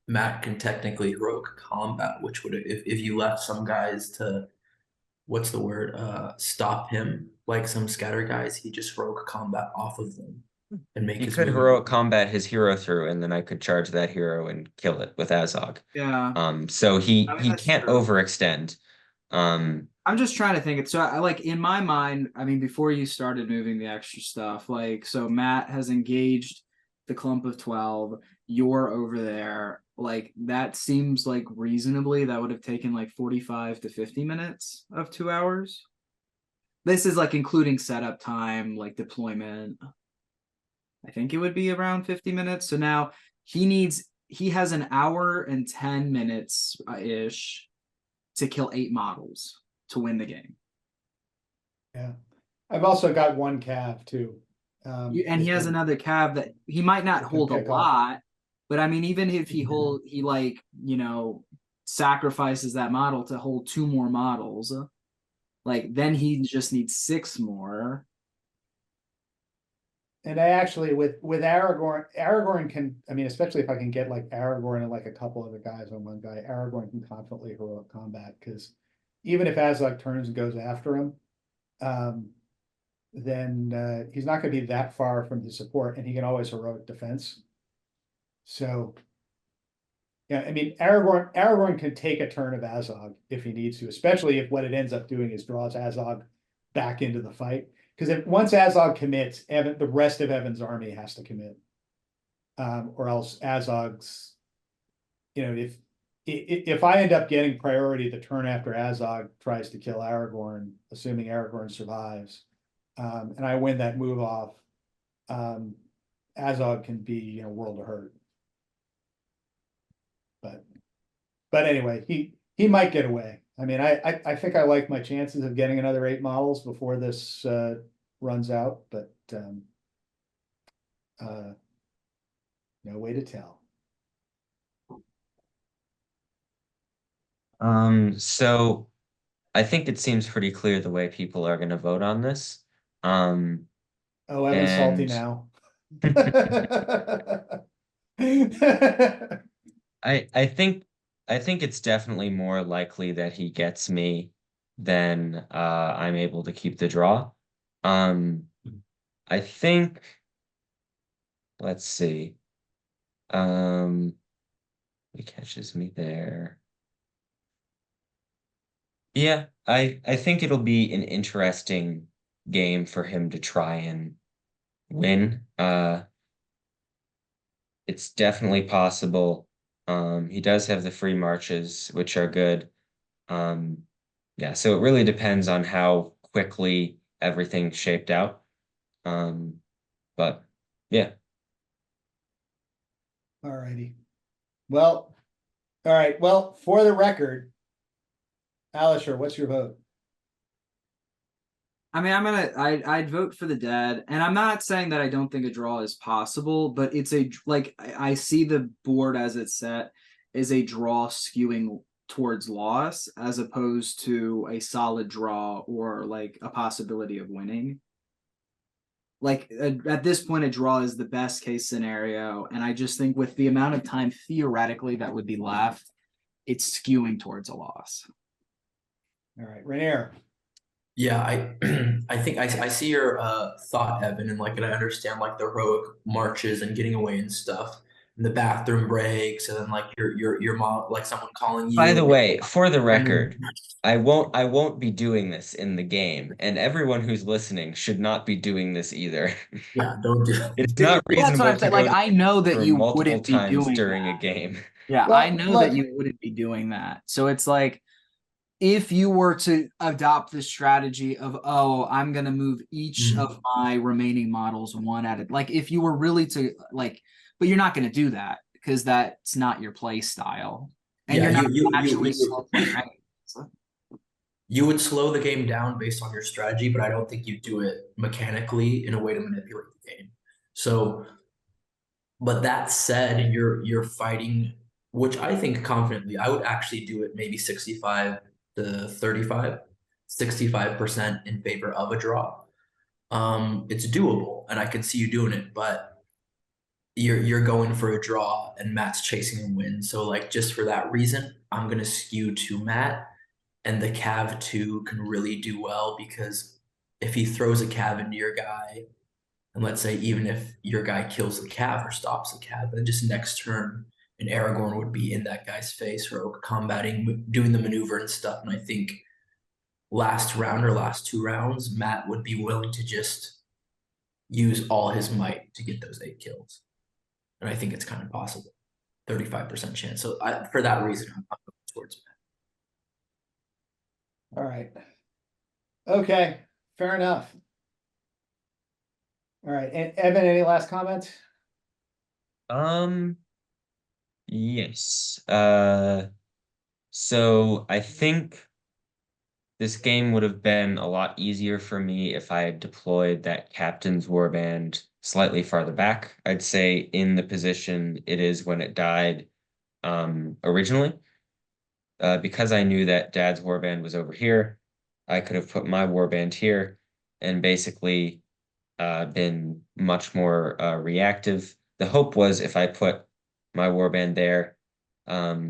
Matt can technically heroic combat, which would if you left some guys to, what's the word, stop him, like some scatter guys, he just heroic combat off of them and make He his could move. heroic combat his hero through, and then I could charge that hero and kill it with Azog. yeah, So he I mean, that's can't true. overextend. I'm just trying to think it. So I like in my mind, I mean, before you started moving the extra stuff, like so Matt has engaged the clump of 12, you're over there. Like that seems like reasonably that would have taken like 45 to 50 minutes of 2 hours. This is like including setup time, like deployment. I think it would be around 50 minutes. So now he has an hour and 10 minutes ish to kill 8 models to win the game. Yeah. I've also got 1 cav too. And that he has can- another cab that he might not that can hold a pick off. lot, but I mean, even if he like, sacrifices that model to hold 2 more models, like then he just needs 6 more. And I actually with Aragorn can, I mean, especially if I can get like Aragorn and like a couple other guys on 1 guy, Aragorn can confidently heroic combat, because even if Azog turns and goes after him, then he's not going to be that far from his support, and he can always heroic defense. So Yeah, I mean, Aragorn can take a turn of Azog if he needs to, especially if what it ends up doing is draws Azog back into the fight. Because if once Azog commits, the rest of Evan's army has to commit. Or else Azog's, if I end up getting priority the turn after Azog tries to kill Aragorn, assuming Aragorn survives, and I win that move off, Azog can be, world of hurt. But anyway, he might get away. I mean, I think I like my chances of getting another 8 models before this runs out, but no way to tell. So I think it seems pretty clear the way people are going to vote on this. Oh, Evan's salty And now. I think it's definitely more likely that he gets me than I'm able to keep the draw. I think, let's see. He catches me there. Yeah, I think it'll be an interesting game for him to try and win. It's definitely possible. He does have the free marches, which are good. Yeah, so it really depends on how quickly everything's shaped out. But yeah. All righty. Well, all right. Well, for the record, Alisher, what's your vote? I mean, I'd vote for the dead, and I'm not saying that I don't think a draw is possible, but it's I see the board as it's set is a draw skewing towards loss as opposed to a solid draw or like a possibility of winning. Like at this point, a draw is the best case scenario, and I just think with the amount of time theoretically that would be left, it's skewing towards a loss. All right, Rainier. Yeah, I think I see your thought, Evan, and like, and I understand like the heroic marches and getting away and stuff, and the bathroom breaks, and then like your mom, like someone calling you. By the way, for the and record, then, I won't be doing this in the game, and everyone who's listening should not be doing this either. yeah, don't do. It's not Well, that's what reasonable I'm to saying. go Like, to I know that for you multiple wouldn't be times doing during a that. game. Yeah, Well, I know look- that you wouldn't be doing that. So it's like if you were to adopt the strategy of, oh, I'm gonna move each of my remaining models one at it. Like if you were really to like, but you're not gonna do that because that's not your play style. And Yeah, you're not you actually slow playing, right? you would slow the game down based on your strategy, but I don't think you do it mechanically in a way to manipulate the game. So, but that said, you're fighting, which I think confidently, I would actually do it maybe 65 to 35, 65% in favor of a draw. It's doable, and I can see you doing it, but you're going for a draw, and Matt's chasing a win. So, like, just for that reason, I'm gonna skew to Matt, and the Cav 2 can really do well because if he throws a Cav into your guy, and let's say even if your guy kills the Cav or stops the Cav, then just next turn, and Aragorn would be in that guy's face or combating, doing the maneuver and stuff. And I think last round or last 2 rounds, Matt would be willing to just use all his might to get those 8 kills. And I think it's kind of possible. 35% chance. So for that reason, I'm going towards Matt. All right. Okay, fair enough. All right, and Evan, any last comments? Yes. So I think this game would have been a lot easier for me if I had deployed that captain's warband slightly farther back. I'd say in the position it is when it died originally. Because I knew that Dad's warband was over here, I could have put my warband here and basically been much more reactive. The hope was if I put my warband there,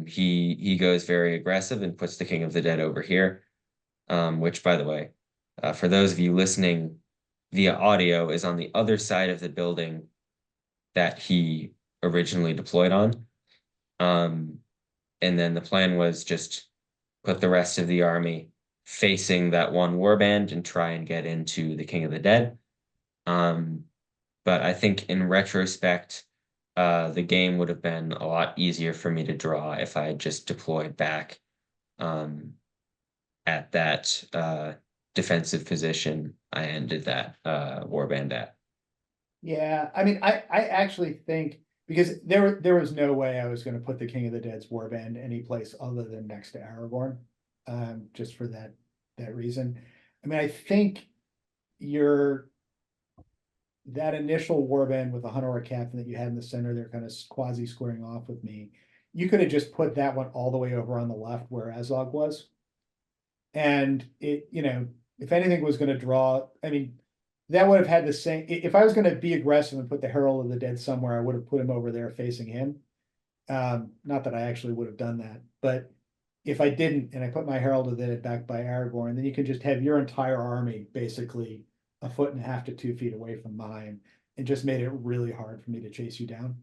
he goes very aggressive and puts the King of the Dead over here, which, by the way, for those of you listening via audio, is on the other side of the building that he originally deployed on. And then the plan was just put the rest of the army facing that one warband and try and get into the King of the Dead. But I think in retrospect, the game would have been a lot easier for me to draw if I had just deployed back at that defensive position I ended that warband at. Yeah, I mean, I actually think because there was no way I was going to put the King of the Dead's warband any place other than next to Aragorn, just for that reason. I mean, I think that initial warband with the hunter or captain that you had in the center, they're kind of quasi squaring off with me. You could have just put that one all the way over on the left where Azog was. And it, if anything was going to draw, I mean, that would have had the same, if I was going to be aggressive and put the Herald of the Dead somewhere, I would have put him over there facing him. Not that I actually would have done that, but if I didn't, and I put my Herald of the Dead back by Aragorn, then you can just have your entire army basically 1.5 to 2 feet away from mine, and just made it really hard for me to chase you down.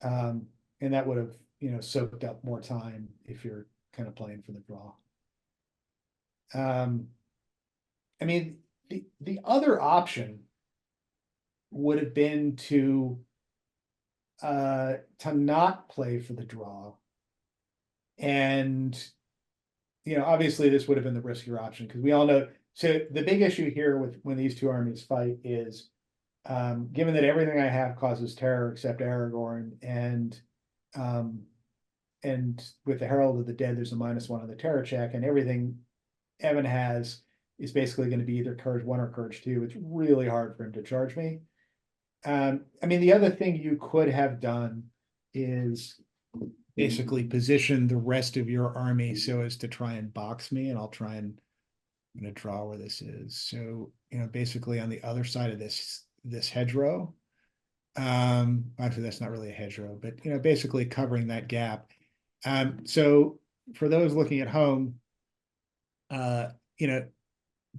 And that would have, soaked up more time if you're kind of playing for the draw. I mean, the other option would have been to not play for the draw. And, obviously this would have been the riskier option because we all know. So the big issue here with when these two armies fight is, given that everything I have causes terror except Aragorn, and with the Herald of the Dead, there's a -1 on the terror check, and everything Evan has is basically going to be either Courage 1 or Courage 2. It's really hard for him to charge me. I mean, the other thing you could have done is basically position the rest of your army so as to try and box me, and I'm going to draw where this is. So, basically on the other side of this hedgerow. Actually, that's not really a hedgerow, but basically covering that gap. So for those looking at home,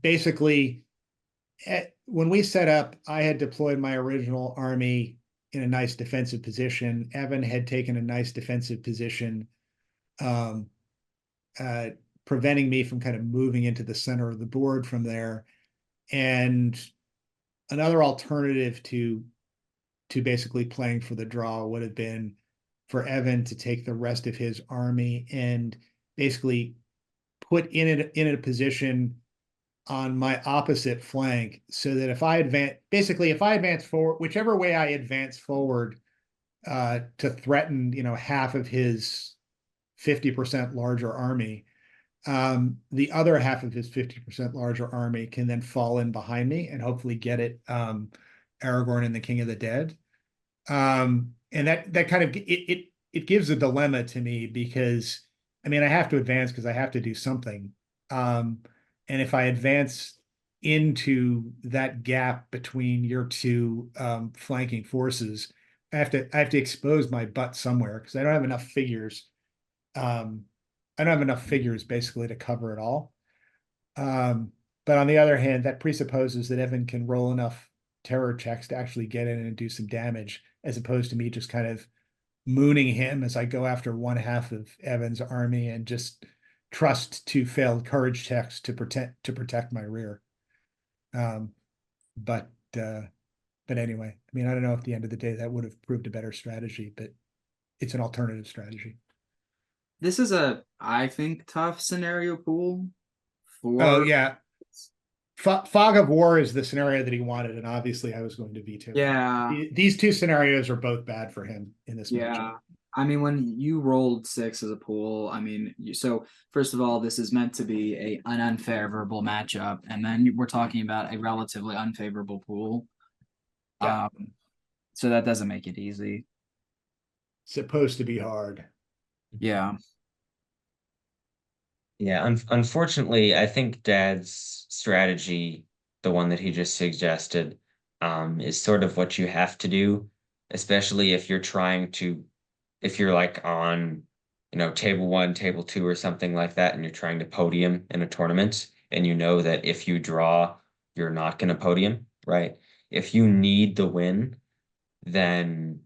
basically when we set up, I had deployed my original army in a nice defensive position. Evan had taken a nice defensive position, preventing me from kind of moving into the center of the board from there. And another alternative to basically playing for the draw would have been for Evan to take the rest of his army and basically put in a position on my opposite flank, so that if I advance forward, whichever way I advance forward, to threaten, half of his 50% larger army, the other half of his 50% larger army can then fall in behind me and hopefully get it, Aragorn and the King of the Dead. And that kind of, it gives a dilemma to me because, I mean, I have to advance because I have to do something. And if I advance into that gap between your two flanking forces, I have to expose my butt somewhere because I don't have enough figures. I don't have enough figures basically to cover it all. But on the other hand, that presupposes that Evan can roll enough terror checks to actually get in and do some damage, as opposed to me just kind of mooning him as I go after one half of Evan's army and just trust to failed courage checks to protect my rear. But anyway, I mean, I don't know if at the end of the day that would have proved a better strategy, but it's an alternative strategy. This is I think, tough scenario pool for. Oh yeah, Fog of War is the scenario that he wanted, and obviously I was going to veto. Yeah. These two scenarios are both bad for him in this matchup. Yeah. I mean, when you rolled 6 as a pool, I mean, so first of all, this is meant to be an unfavorable matchup, and then we're talking about a relatively unfavorable pool. Yeah. So that doesn't make it easy. Supposed to be hard. Yeah. Yeah, unfortunately, I think Dad's strategy, the one that he just suggested, is sort of what you have to do, especially if you're like on, table 1, table 2, or something like that, and you're trying to podium in a tournament, and you know that if you draw, you're not going to podium, right? If you need the win, then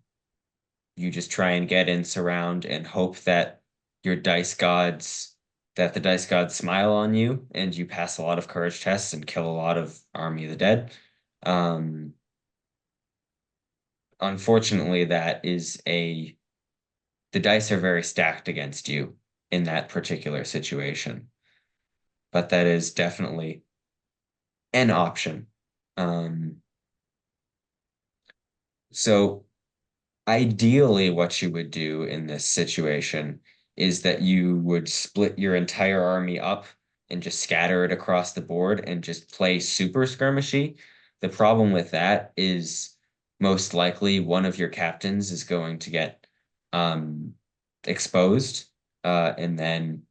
you just try and get in surround and hope that your dice gods, that the dice gods smile on you and you pass a lot of courage tests and kill a lot of Army of the Dead. Unfortunately, the dice are very stacked against you in that particular situation. But that is definitely an option. So ideally, what you would do in this situation is that you would split your entire army up and just scatter it across the board and just play super skirmishy. The problem with that is most likely one of your captains is going to get exposed, and then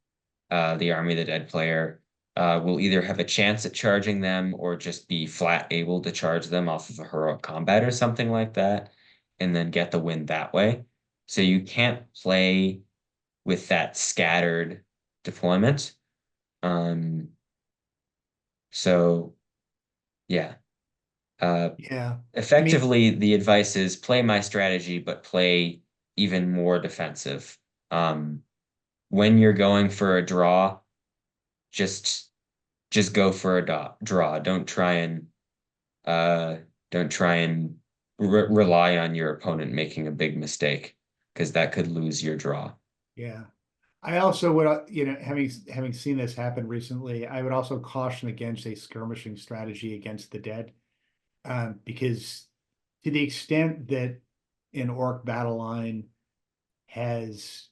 the Army of the Dead player will either have a chance at charging them or just be flat able to charge them off of a heroic combat or something like that, and then get the win that way. So you can't play with that scattered deployment. So yeah. Yeah. Effectively, the advice is play my strategy, but play even more defensive. When you're going for a draw, just go for a draw. Don't try and rely on your opponent making a big mistake, because that could lose your draw. Yeah. I also would, having seen this happen recently, I would also caution against a skirmishing strategy against the dead. Because to the extent that an orc battle line has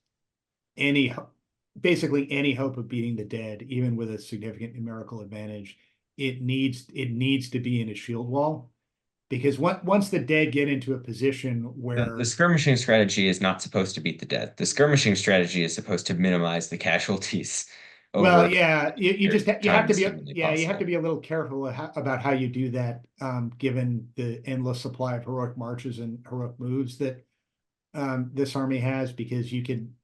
basically any hope of beating the dead, even with a significant numerical advantage, it needs to be in a shield wall. Because once the dead get into a position where The skirmishing strategy is not supposed to beat the dead. The skirmishing strategy is supposed to minimize the casualties over yeah, you just you have to be you have to possible. be a little careful about how you do that, given the endless supply of heroic marches and heroic moves that this army has, because you can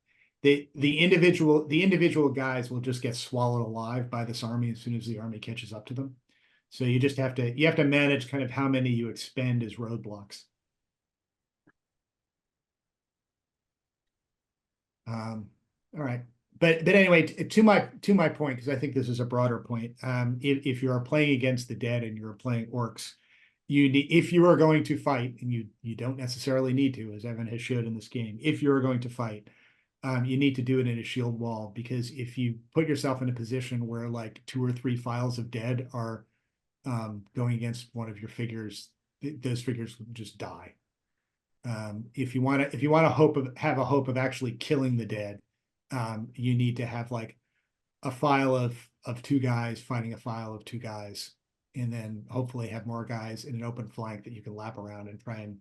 the individual guys will just get swallowed alive by this army as soon as the army catches up to them. So you just have to manage kind of how many you expend as roadblocks. All right. But anyway, to my point, because I think this is a broader point. If you are playing against the dead and you're playing orcs, if you are going to fight, and you don't necessarily need to, as Evan has showed in this game, if you're going to fight, you need to do it in a shield wall, because if you put yourself in a position where like 2 or 3 files of dead are going against one of your figures, those figures will just die. If you want to have a hope of actually killing the dead, you need to have like a file of 2 guys fighting a file of 2 guys, and then hopefully have more guys in an open flank that you can lap around and try and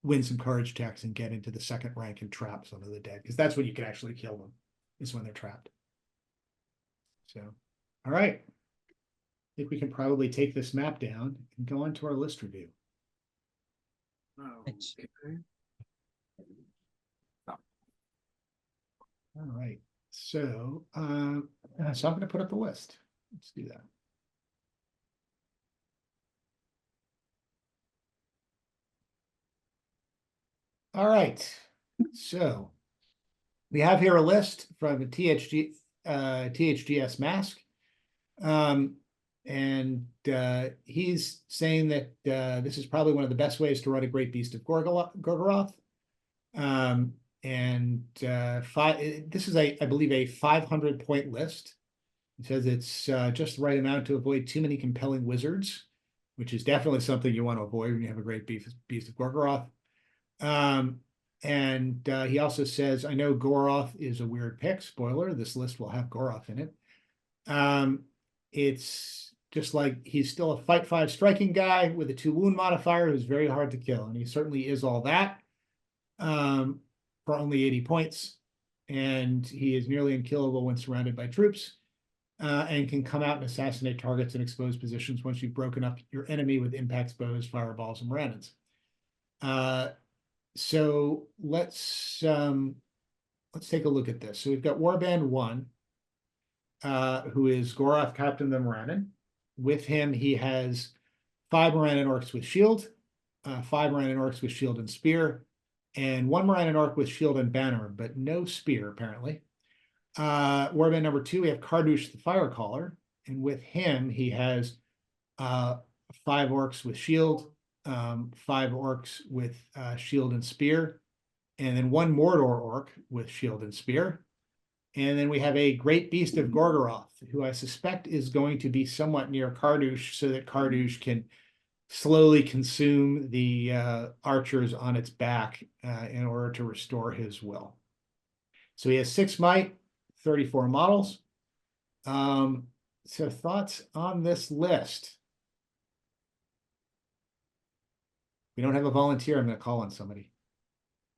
win some courage checks and get into the second rank and trap some of the dead, because that's when you can actually kill them, is when they're trapped. So, all right. I think we can probably take this map down and go on to our list review. Okay. All right. So I'm going to put up the list. Let's do that. All right. So we have here a list from THGS Mask. And he's saying that this is probably one of the best ways to run a Great Beast of Gorgoroth. This is I believe a 500-point list. It says it's just the right amount to avoid too many compelling wizards, which is definitely something you want to avoid when you have a Great Beast of Gorgoroth. He also says, I know Goroth is a weird pick. Spoiler, this list will have Goroth in it. It's just like he's still a fight 5 striking guy with a 2 wound modifier who's very hard to kill, and he certainly is all that for only 80 points. And he is nearly unkillable when surrounded by troops, and can come out and assassinate targets in exposed positions once you've broken up your enemy with impacts, bows, fireballs, and Morannons. So let's take a look at this. So we've got Warband 1, who is Goroth, Captain of the Morannon. With him, he has 5 Morannon orcs with shield, 5 Morannon orcs with shield and spear, and 1 Morannon orc with shield and banner, but no spear, apparently. Warband number 2, we have Kardush the Fire Caller, and with him, he has 5 orcs with shield, 5 orcs with shield and spear, and then 1 Mordor orc with shield and spear. And then we have a Great Beast of Gorgoroth, who I suspect is going to be somewhat near Kardush, so that Kardush can slowly consume the archers on its back in order to restore his will. So he has 6 might, 34 models. So thoughts on this list? We don't have a volunteer. I'm going to call on somebody.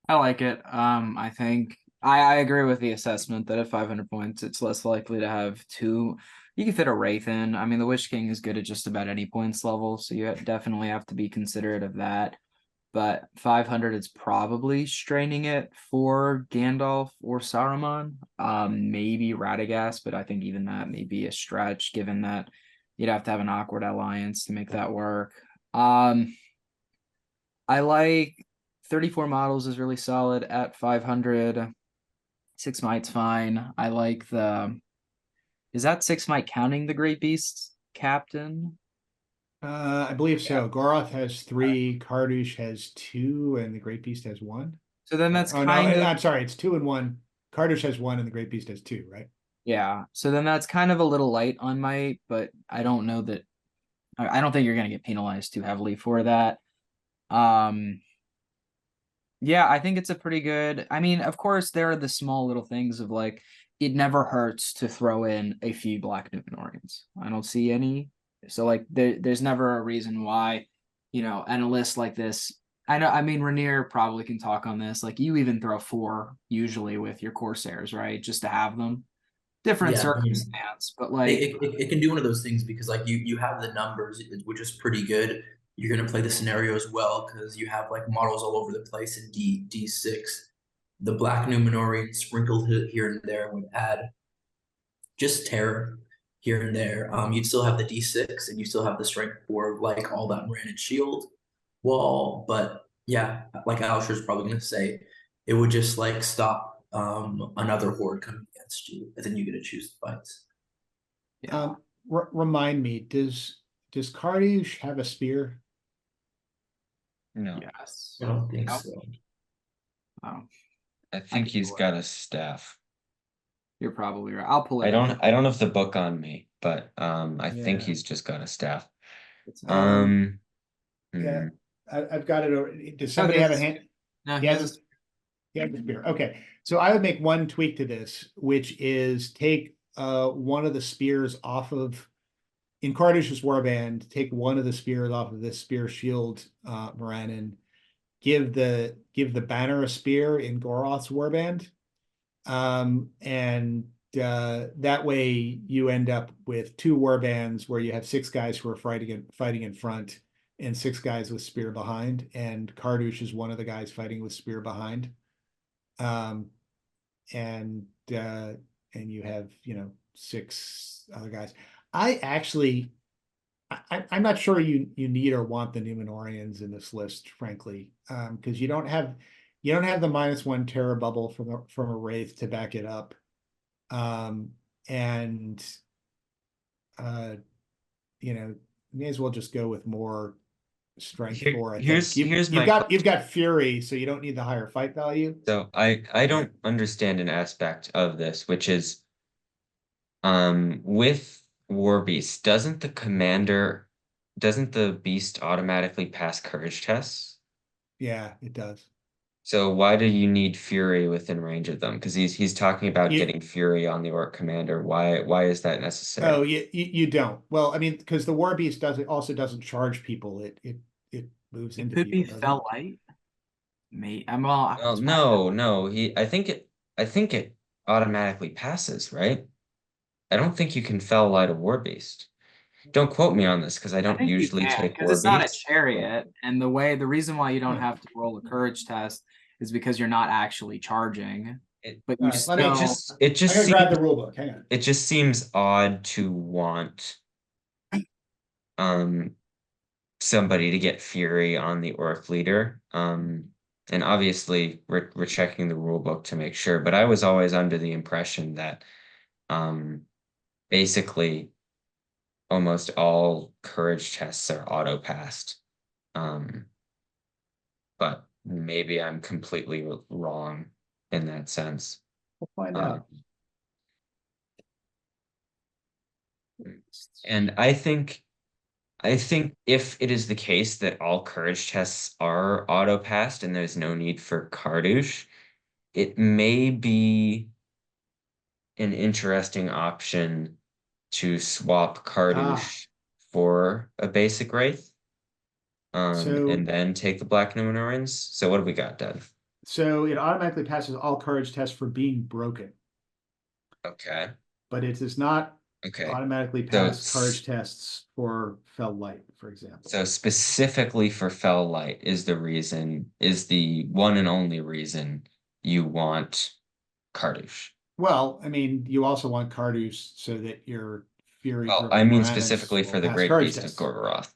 I like it. I think I agree with the assessment that at 500 points, it's less likely to have 2. You can fit a Wraith in. I mean, the Witch King is good at just about any points level, so you definitely have to be considerate of that. But 500 is probably straining it for Gandalf or Saruman. Maybe Radagast, but I think even that may be a stretch, given that you'd have to have an awkward alliance to make that work. I like 34 models is really solid at 500. 6 might's fine. I like is that 6 might counting the Great Beast captain? I believe so. Goroth has 3, Kardush has 2, and the Great Beast has 1. So then that's Oh, kind no, of I'm sorry, it's 2 and 1. Kardush has 1, and the Great Beast has 2, right? yeah. So then that's kind of a little light on might, but I don't know that I don't think you're gonna get penalized too heavily for that. Yeah, I think it's a pretty good. I mean, of course, there are the small little things of like it never hurts to throw in a few Black Numenorians. I don't see any. So like there's never a reason why, and a list like this. I mean, Rainier probably can talk on this. Like you even throw 4 usually with your Corsairs, right? Just to have them. Different Yeah, I mean, circumstance, but like it can do one of those things because like you have the numbers, which is pretty good. You're gonna play the scenario as well because you have like models all over the place in D6. The Black Numenorian sprinkled here and there would add just terror here and there. You'd still have the D6 and you still have the strength 4, like all that ran and shield wall. But yeah, like Alisher's probably gonna say, it would just like stop another horde coming against you, and then you get to choose the fights. yeah. Remind me, does Kardush have a spear? No, Yes. I don't think Oh. so. Oh, I think can he's pull it. got a staff. You're probably right. I'll pull it. I up. don't have the book on me, but I think Yeah. he's just got a staff. It's Yeah, hmm. I've got it over. Does somebody have a hand? No, He has a spear. Okay, so I would make one tweak to this, which is take one of the spears off of in Kardush's warband, take one of the spears off of this spear shield Moranin, give the banner a spear in Goroth's warband. And that way you end up with 2 warbands where you have 6 guys who are fighting in front and 6 guys with spear behind, and Kardush is one of the guys fighting with spear behind. And you have 6 other guys. I'm not sure you need or want the Numenorians in this list, frankly, because you don't have the -1 terror bubble from a Wraith to back it up, and may as well just go with more strength 4. I think you've got Fury, so you don't need the higher fight value. So I don't understand an aspect of this, which is with War Beast, doesn't the beast automatically pass courage tests? Yeah, it does. So why do you need Fury within range of them? Because he's talking about getting Fury on the Orc Commander. Why is that necessary? Oh, you don't. Well, I mean, because the War Beast doesn't charge people. It moves into could be people. fell light. I'm Well, no. I think it automatically passes, right? I don't think you can fell light a War Beast. Don't quote me on this because I don't think you usually can, take because War it's not a Beasts. chariot, and the reason why you don't Yeah. have to roll a courage test is because you're not actually charging. But you All right, still let me It just I'm gonna grab seems the rule book. Hang on. it just seems odd to want somebody to get Fury on the Orc leader. and obviously we're checking the rule book to make sure, but I was always under the impression that basically almost all courage tests are auto passed. But maybe I'm completely wrong in that sense. We'll find Um, out. and I think if it is the case that all courage tests are auto passed and there's no need for Cardouche, it may be an interesting option to swap Ah, Cardouche for a basic Wraith, so and then take the Black Numenorians. So what do we got, Dad? so it automatically passes all courage tests for being broken, Okay. but it does not Okay. automatically So pass courage tests for fell light, for example. So specifically for Fell Light is the one and only reason you want Cardouche. Well, I mean, you also want Carduce so that your Well, I fury-driven mean Moranans specifically will for the pass Great courage Beast of tests. Gorgoroth.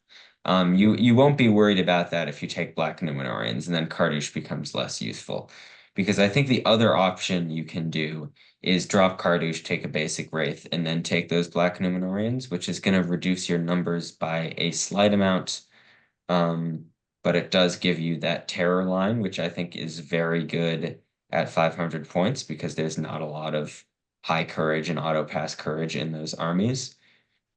You won't be worried about that if you take Black Numenorians, and then Cardouche becomes less useful. Because I think the other option you can do is drop Cardouche, take a basic Wraith, and then take those Black Numenorians, which is going to reduce your numbers by a slight amount. Um, but it does give you that terror line, which I think is very good at 500 points because there's not a lot of high courage and auto pass courage in those armies.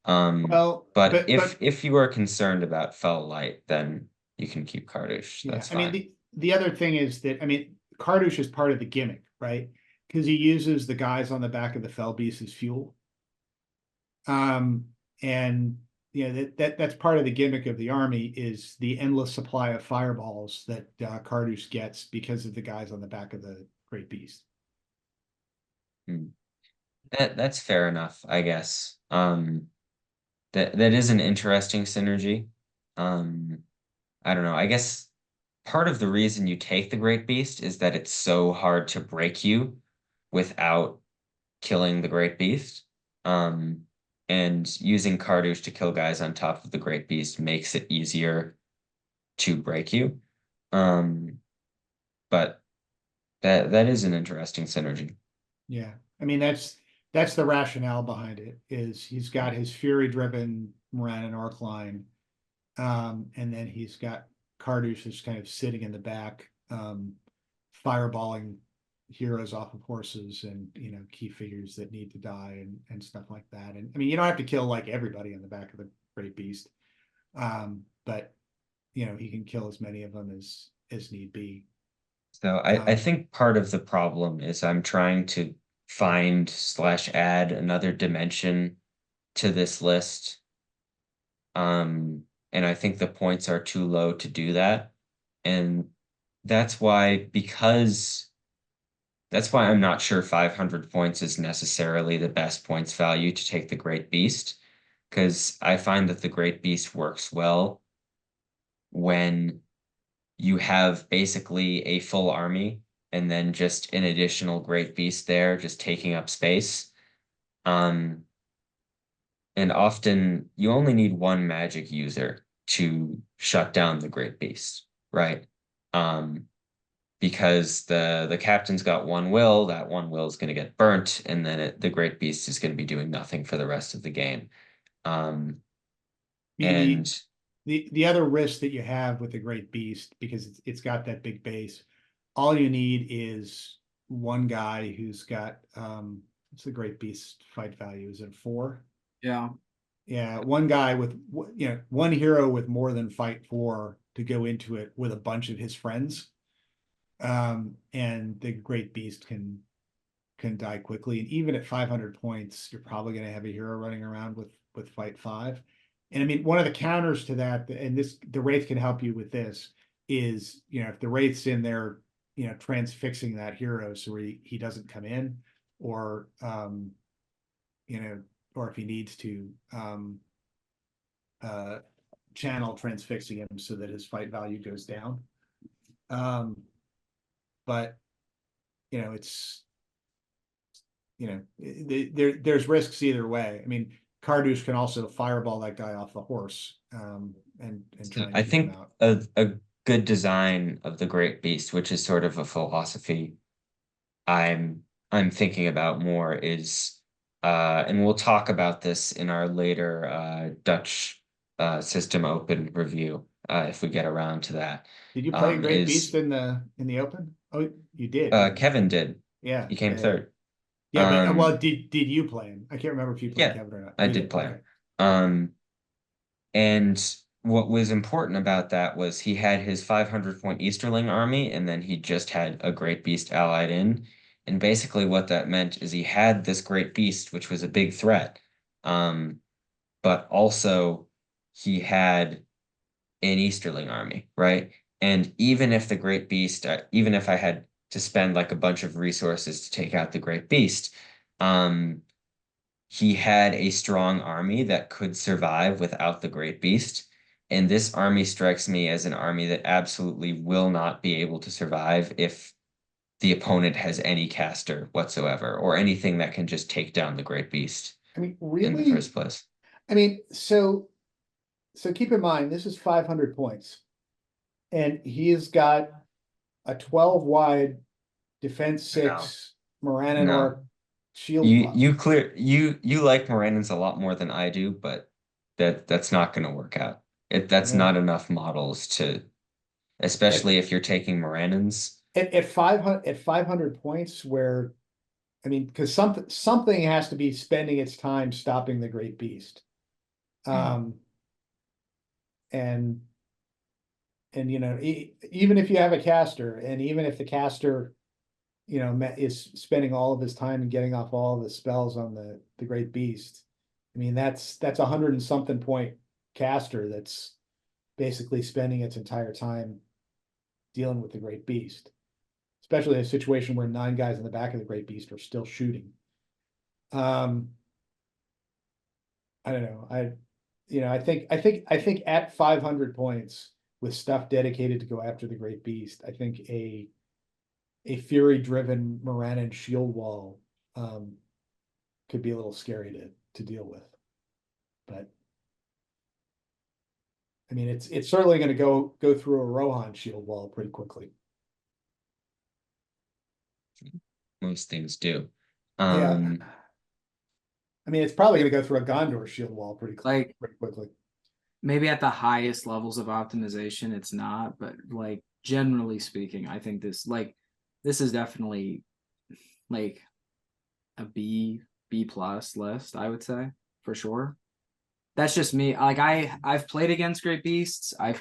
Well, But but if you are concerned about Fell Light, then you can keep Cardouche. yeah, That's I mean, fine. the other thing is that, I mean, Carduce is part of the gimmick, right? Because he uses the guys on the back of the Fell Beast as fuel. And you know, that's part of the gimmick of the army is the endless supply of fireballs that Carduce gets because of the guys on the back of the Great Beast. Hmm. That's fair enough, I guess. That is an interesting synergy. Um, I don't know. I guess part of the reason you take the Great Beast is that it's so hard to break you without killing the Great Beast. Um, and using Cardouche to kill guys on top of the Great Beast makes it easier to break you. Um, but that is an interesting synergy. Yeah, I mean that's the rationale behind it. Is he's got his fury-driven Moran and Orc line, and then he's got Carduce just kind of sitting in the back, fireballing heroes off of horses and key figures that need to die and stuff like that. And I mean, you don't have to kill like everybody on the back of the Great Beast, but he can kill as many of them as need be. So I Um, think part of the problem is I'm trying to find slash add another dimension to this list. And I think the points are too low to do that. And that's why, because that's why I'm not sure 500 points is necessarily the best points value to take the Great Beast, because I find that the Great Beast works well when you have basically a full army and then just an additional Great Beast there, just taking up space. Um, and often you only need one magic user to shut down the Great Beast, right? Um, because the captain's got one will, that one will is going to get burnt, and then the Great Beast is going to be doing nothing for the rest of the game. Um, the the and the other risk that you have with the Great Beast, because it's got that big base, all you need is one guy who's got what's the Great Beast fight value? Is it 4? Yeah. Yeah, one guy with one hero with more than fight 4 to go into it with a bunch of his friends. And the Great Beast can die quickly. And even at 500 points, you're probably going to have a hero running around with fight 5. And I mean, one of the counters to that, and the Wraith can help you with this, is if the Wraith's in there, transfixing that hero so he doesn't come in, or or if he needs to uh channel transfixing him so that his fight value goes down. But it's there's risks either way. I mean, Carduce can also fireball that guy off the horse, and try and I keep him think out. a good design of the Great Beast, which is sort of a philosophy I'm thinking about more, is and we'll talk about this in our later Dutch System Open review if we get around to that. Did you play Great Beast Is in the Open? Oh, you did, didn't you? Kevin did. Yeah. He came Yeah. third. Yeah, but well, Um, did you play him? I can't remember if you played yeah, Kevin or not. I You did did. play Okay. him. And what was important about that was he had his 500-point Easterling army, and then he just had a Great Beast allied in. And basically, what that meant is he had this Great Beast, which was a big threat. But also he had an Easterling army, right? And even if the Great Beast, even if I had to spend like a bunch of resources to take out the Great Beast, he had a strong army that could survive without the Great Beast. And this army strikes me as an army that absolutely will not be able to survive if the opponent has any caster whatsoever or anything that can just take down the Great Beast I mean, in the really? first place. I mean, so keep in mind, this is 500 points. And he has got a 12 wide defense 6 Morannon No. Orc shield You buff. you clear you like Moranons a lot more than I do, but that's not going to work out. That's Yeah. not enough models to, especially if you're taking Moranons. At 500 points, where I mean, because something has to be spending its time stopping the Great Beast. And you know, even if you have a caster, and even if the caster, you know, is spending all of his time and getting off all of the spells on the Great Beast, I mean, that's 100 and something point caster that's basically spending its entire time dealing with the Great Beast, especially in a situation where 9 guys in the back of the Great Beast are still shooting. I don't know. I think at 500 points with stuff dedicated to go after the Great Beast, I think a fury-driven Morannon shield wall could be a little scary to deal with. But I mean, it's certainly going to go through a Rohan shield wall pretty quickly. Most things do. Yeah. I mean, it's probably going to go through a Gondor shield wall pretty quickly. Maybe at the highest levels of optimization, it's not, but like generally speaking, I think this is definitely like a B plus list, I would say, for sure. That's just me. Like I've played against Great Beasts. I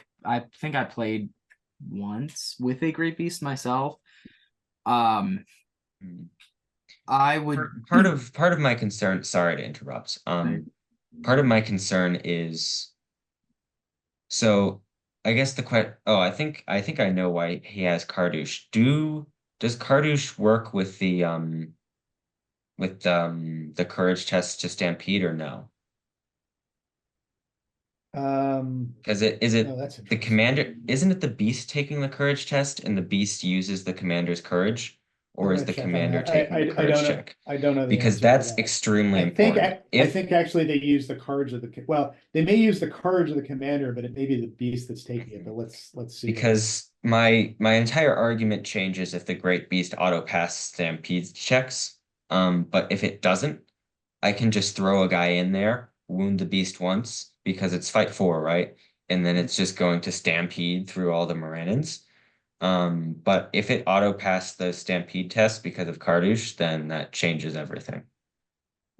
think I played once with a Great Beast myself. I would part of my concern, sorry to interrupt. Part of my concern is, so I guess I think I know why he has Kardouche. Does Kardouche work with the courage test to Stampede or no? Because is it Oh, that's the interesting. commander? Isn't it the beast taking the courage test, and the beast uses the commander's courage, or I'm is gonna the check on commander that. taking the I courage don't know. check? I don't know the Because answer to that's that. extremely I think important. I think actually they use the courage of well, they may use the courage of the commander, but it may be the beast that's taking it. But let's see. Because my entire argument changes if the Great Beast auto pass Stampede checks. But if it doesn't, I can just throw a guy in there, wound the beast once, because it's fight 4, right? And then it's just going to stampede through all the Morannons. But if it auto passed the stampede test because of Kardouche, then that changes everything.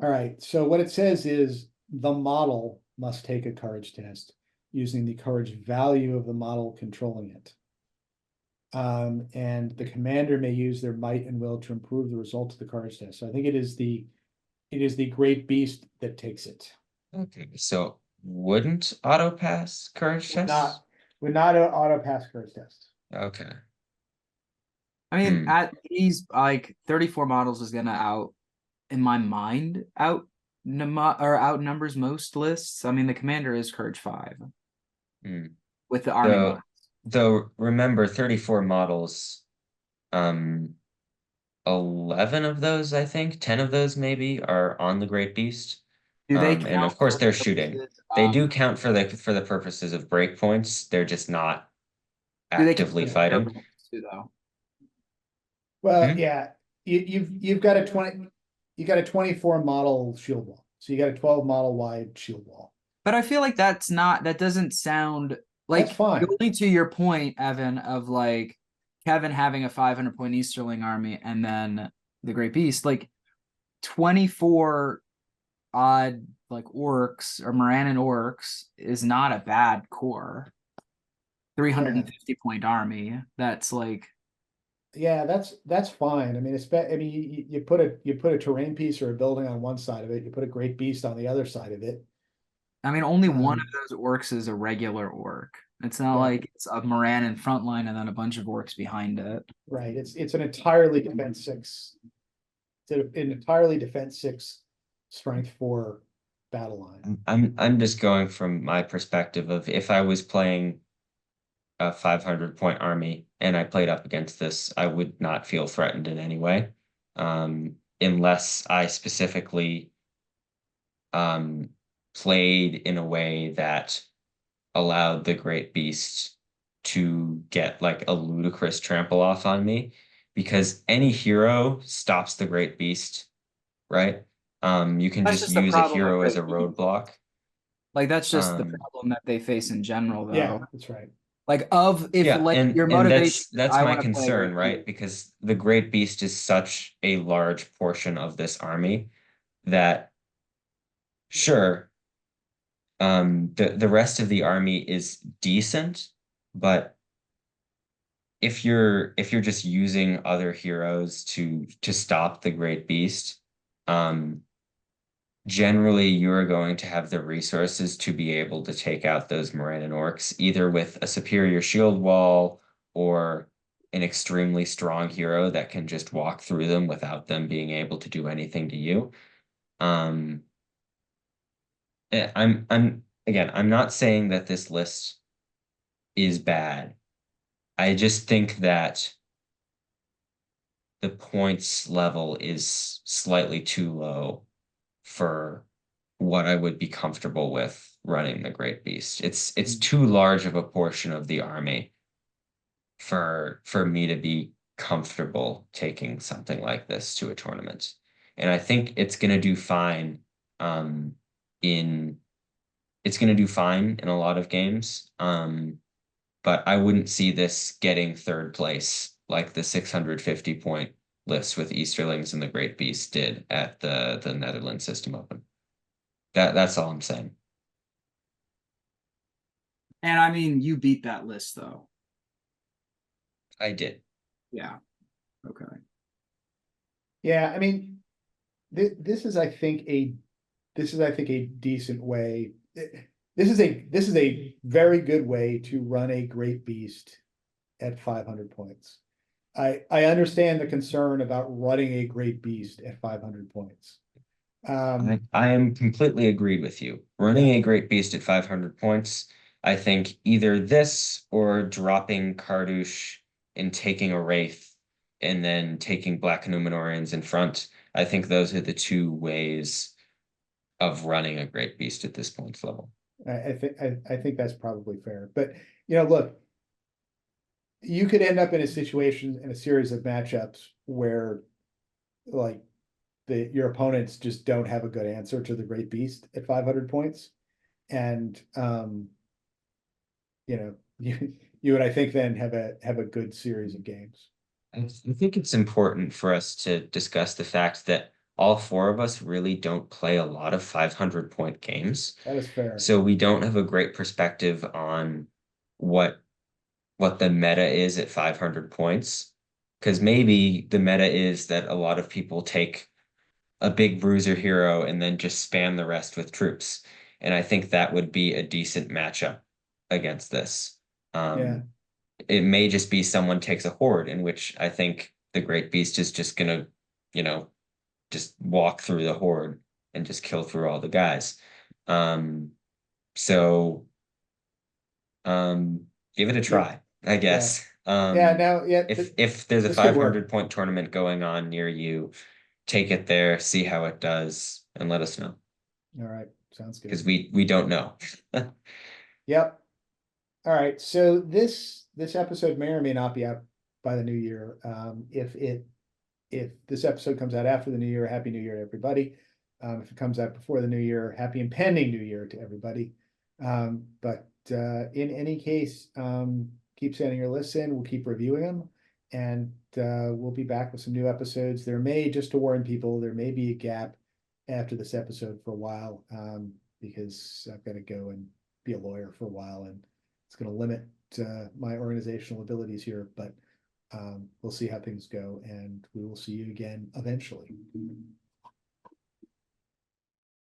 All right. So what it says is the model must take a courage test using the courage value of the model controlling it. And the commander may use their might and will to improve the results of the courage test. So I think it is the Great Beast that takes it. Okay, so wouldn't auto pass courage tests? Would not auto pass courage tests. Okay. I mean, at these like 34 models is gonna in my mind, outnumbers most lists. I mean, the commander is courage 5 with the army mod. Though remember, 34 models, 11 of those, I think, 10 of those maybe are on the Great Beast. Do they And of count course for they're purposes shooting. They do count for the purposes of breakpoints. They're just not Do they actively consider fighting. airballs too, though? Well, Hmm? yeah, you've got a 24 model shield wall. So you got a 12 model wide shield wall. But I feel like that doesn't sound That's like fine. going to your point, Evan, of like Kevin having a 500-point Easterling army and then the Great Beast, like 24 odd like orcs or Morannon orcs is not a bad core. 350-point army. That's like, Yeah, that's fine. I mean, you put a terrain piece or a building on one side of it, you put a great beast on the other side of it. I mean, only one Um, of those orcs is a regular orc. It's not Yeah. like it's a Morannon front line and then a bunch of orcs behind it. Right, it's an entirely defense six. It's an entirely defense six, strength four battle line. I'm just going from my perspective of if I was playing a 500-point army and I played up against this, I would not feel threatened in any way, unless I specifically played in a way that allowed the Great Beast to get like a ludicrous trample off on me, because any hero stops the Great Beast, right? You can That's just just the use a problem with hero as a Great Beast. roadblock. Like that's just the Um, problem that they face in general, though. Yeah, that's right. Like of if yeah, like your and motivation is that's I my want to play a concern, Great right? Beast. Because the Great Beast is such a large portion of this army that sure, the rest of the army is decent, but if you're just using other heroes to stop the Great Beast, um, generally you're going to have the resources to be able to take out those Morannon orcs, either with a superior shield wall or an extremely strong hero that can just walk through them without them being able to do anything to you. Um, I'm again, I'm not saying that this list is bad. I just think that the points level is slightly too low for what I would be comfortable with running the Great Beast. It's too large of a portion of the army for me to be comfortable taking something like this to a tournament. And I think um in it's gonna do fine in a lot of games. But I wouldn't see this getting third place like the 650-point list with Easterlings and the Great Beast did at the Netherlands System Open. That's all I'm saying. And I mean, you beat that list though. I did. Yeah. Okay. Yeah, I mean, this is, I think, a decent way. This is a very good way to run a great beast at 500 points. I understand the concern about running a great beast at 500 points. I am completely agreed with you. Running a Great Beast at 500 points, I think either this or dropping Kardouche and taking a Wraith and then taking Black Numenorians in front. I think those are the two ways of running a Great Beast at this points level. I think that's probably fair. But look, you could end up in a situation in a series of matchups where like your opponents just don't have a good answer to the Great Beast at 500 points. And you would, I think, then have a good series of games. I think it's important for us to discuss the fact that all four of us really don't play a lot of 500-point games. That is fair. So we don't have a great perspective on what the meta is at 500 points. Because maybe the meta is that a lot of people take a big bruiser hero and then just spam the rest with troops. And I think that would be a decent matchup against this. Yeah. It may just be someone takes a horde, in which I think the Great Beast is just gonna, just walk through the horde and just kill through all the guys. So give it a try, I guess. If there's a this could work. 500-point tournament going on near you, take it there, see how it does, and let us know. All right, sounds good. Because we don't know. Yep. All right, so this this episode may or may not be out by the new year. If this episode comes out after the new year, happy new year to everybody. If it comes out before the new year, happy impending new year to everybody. But in any case, keep sending your lists in. We'll keep reviewing them, and we'll be back with some new episodes. There may, just to warn people, there may be a gap after this episode for a while, because I've got to go and be a lawyer for a while, and it's going to limit my organizational abilities here. But we'll see how things go, and we will see you again eventually.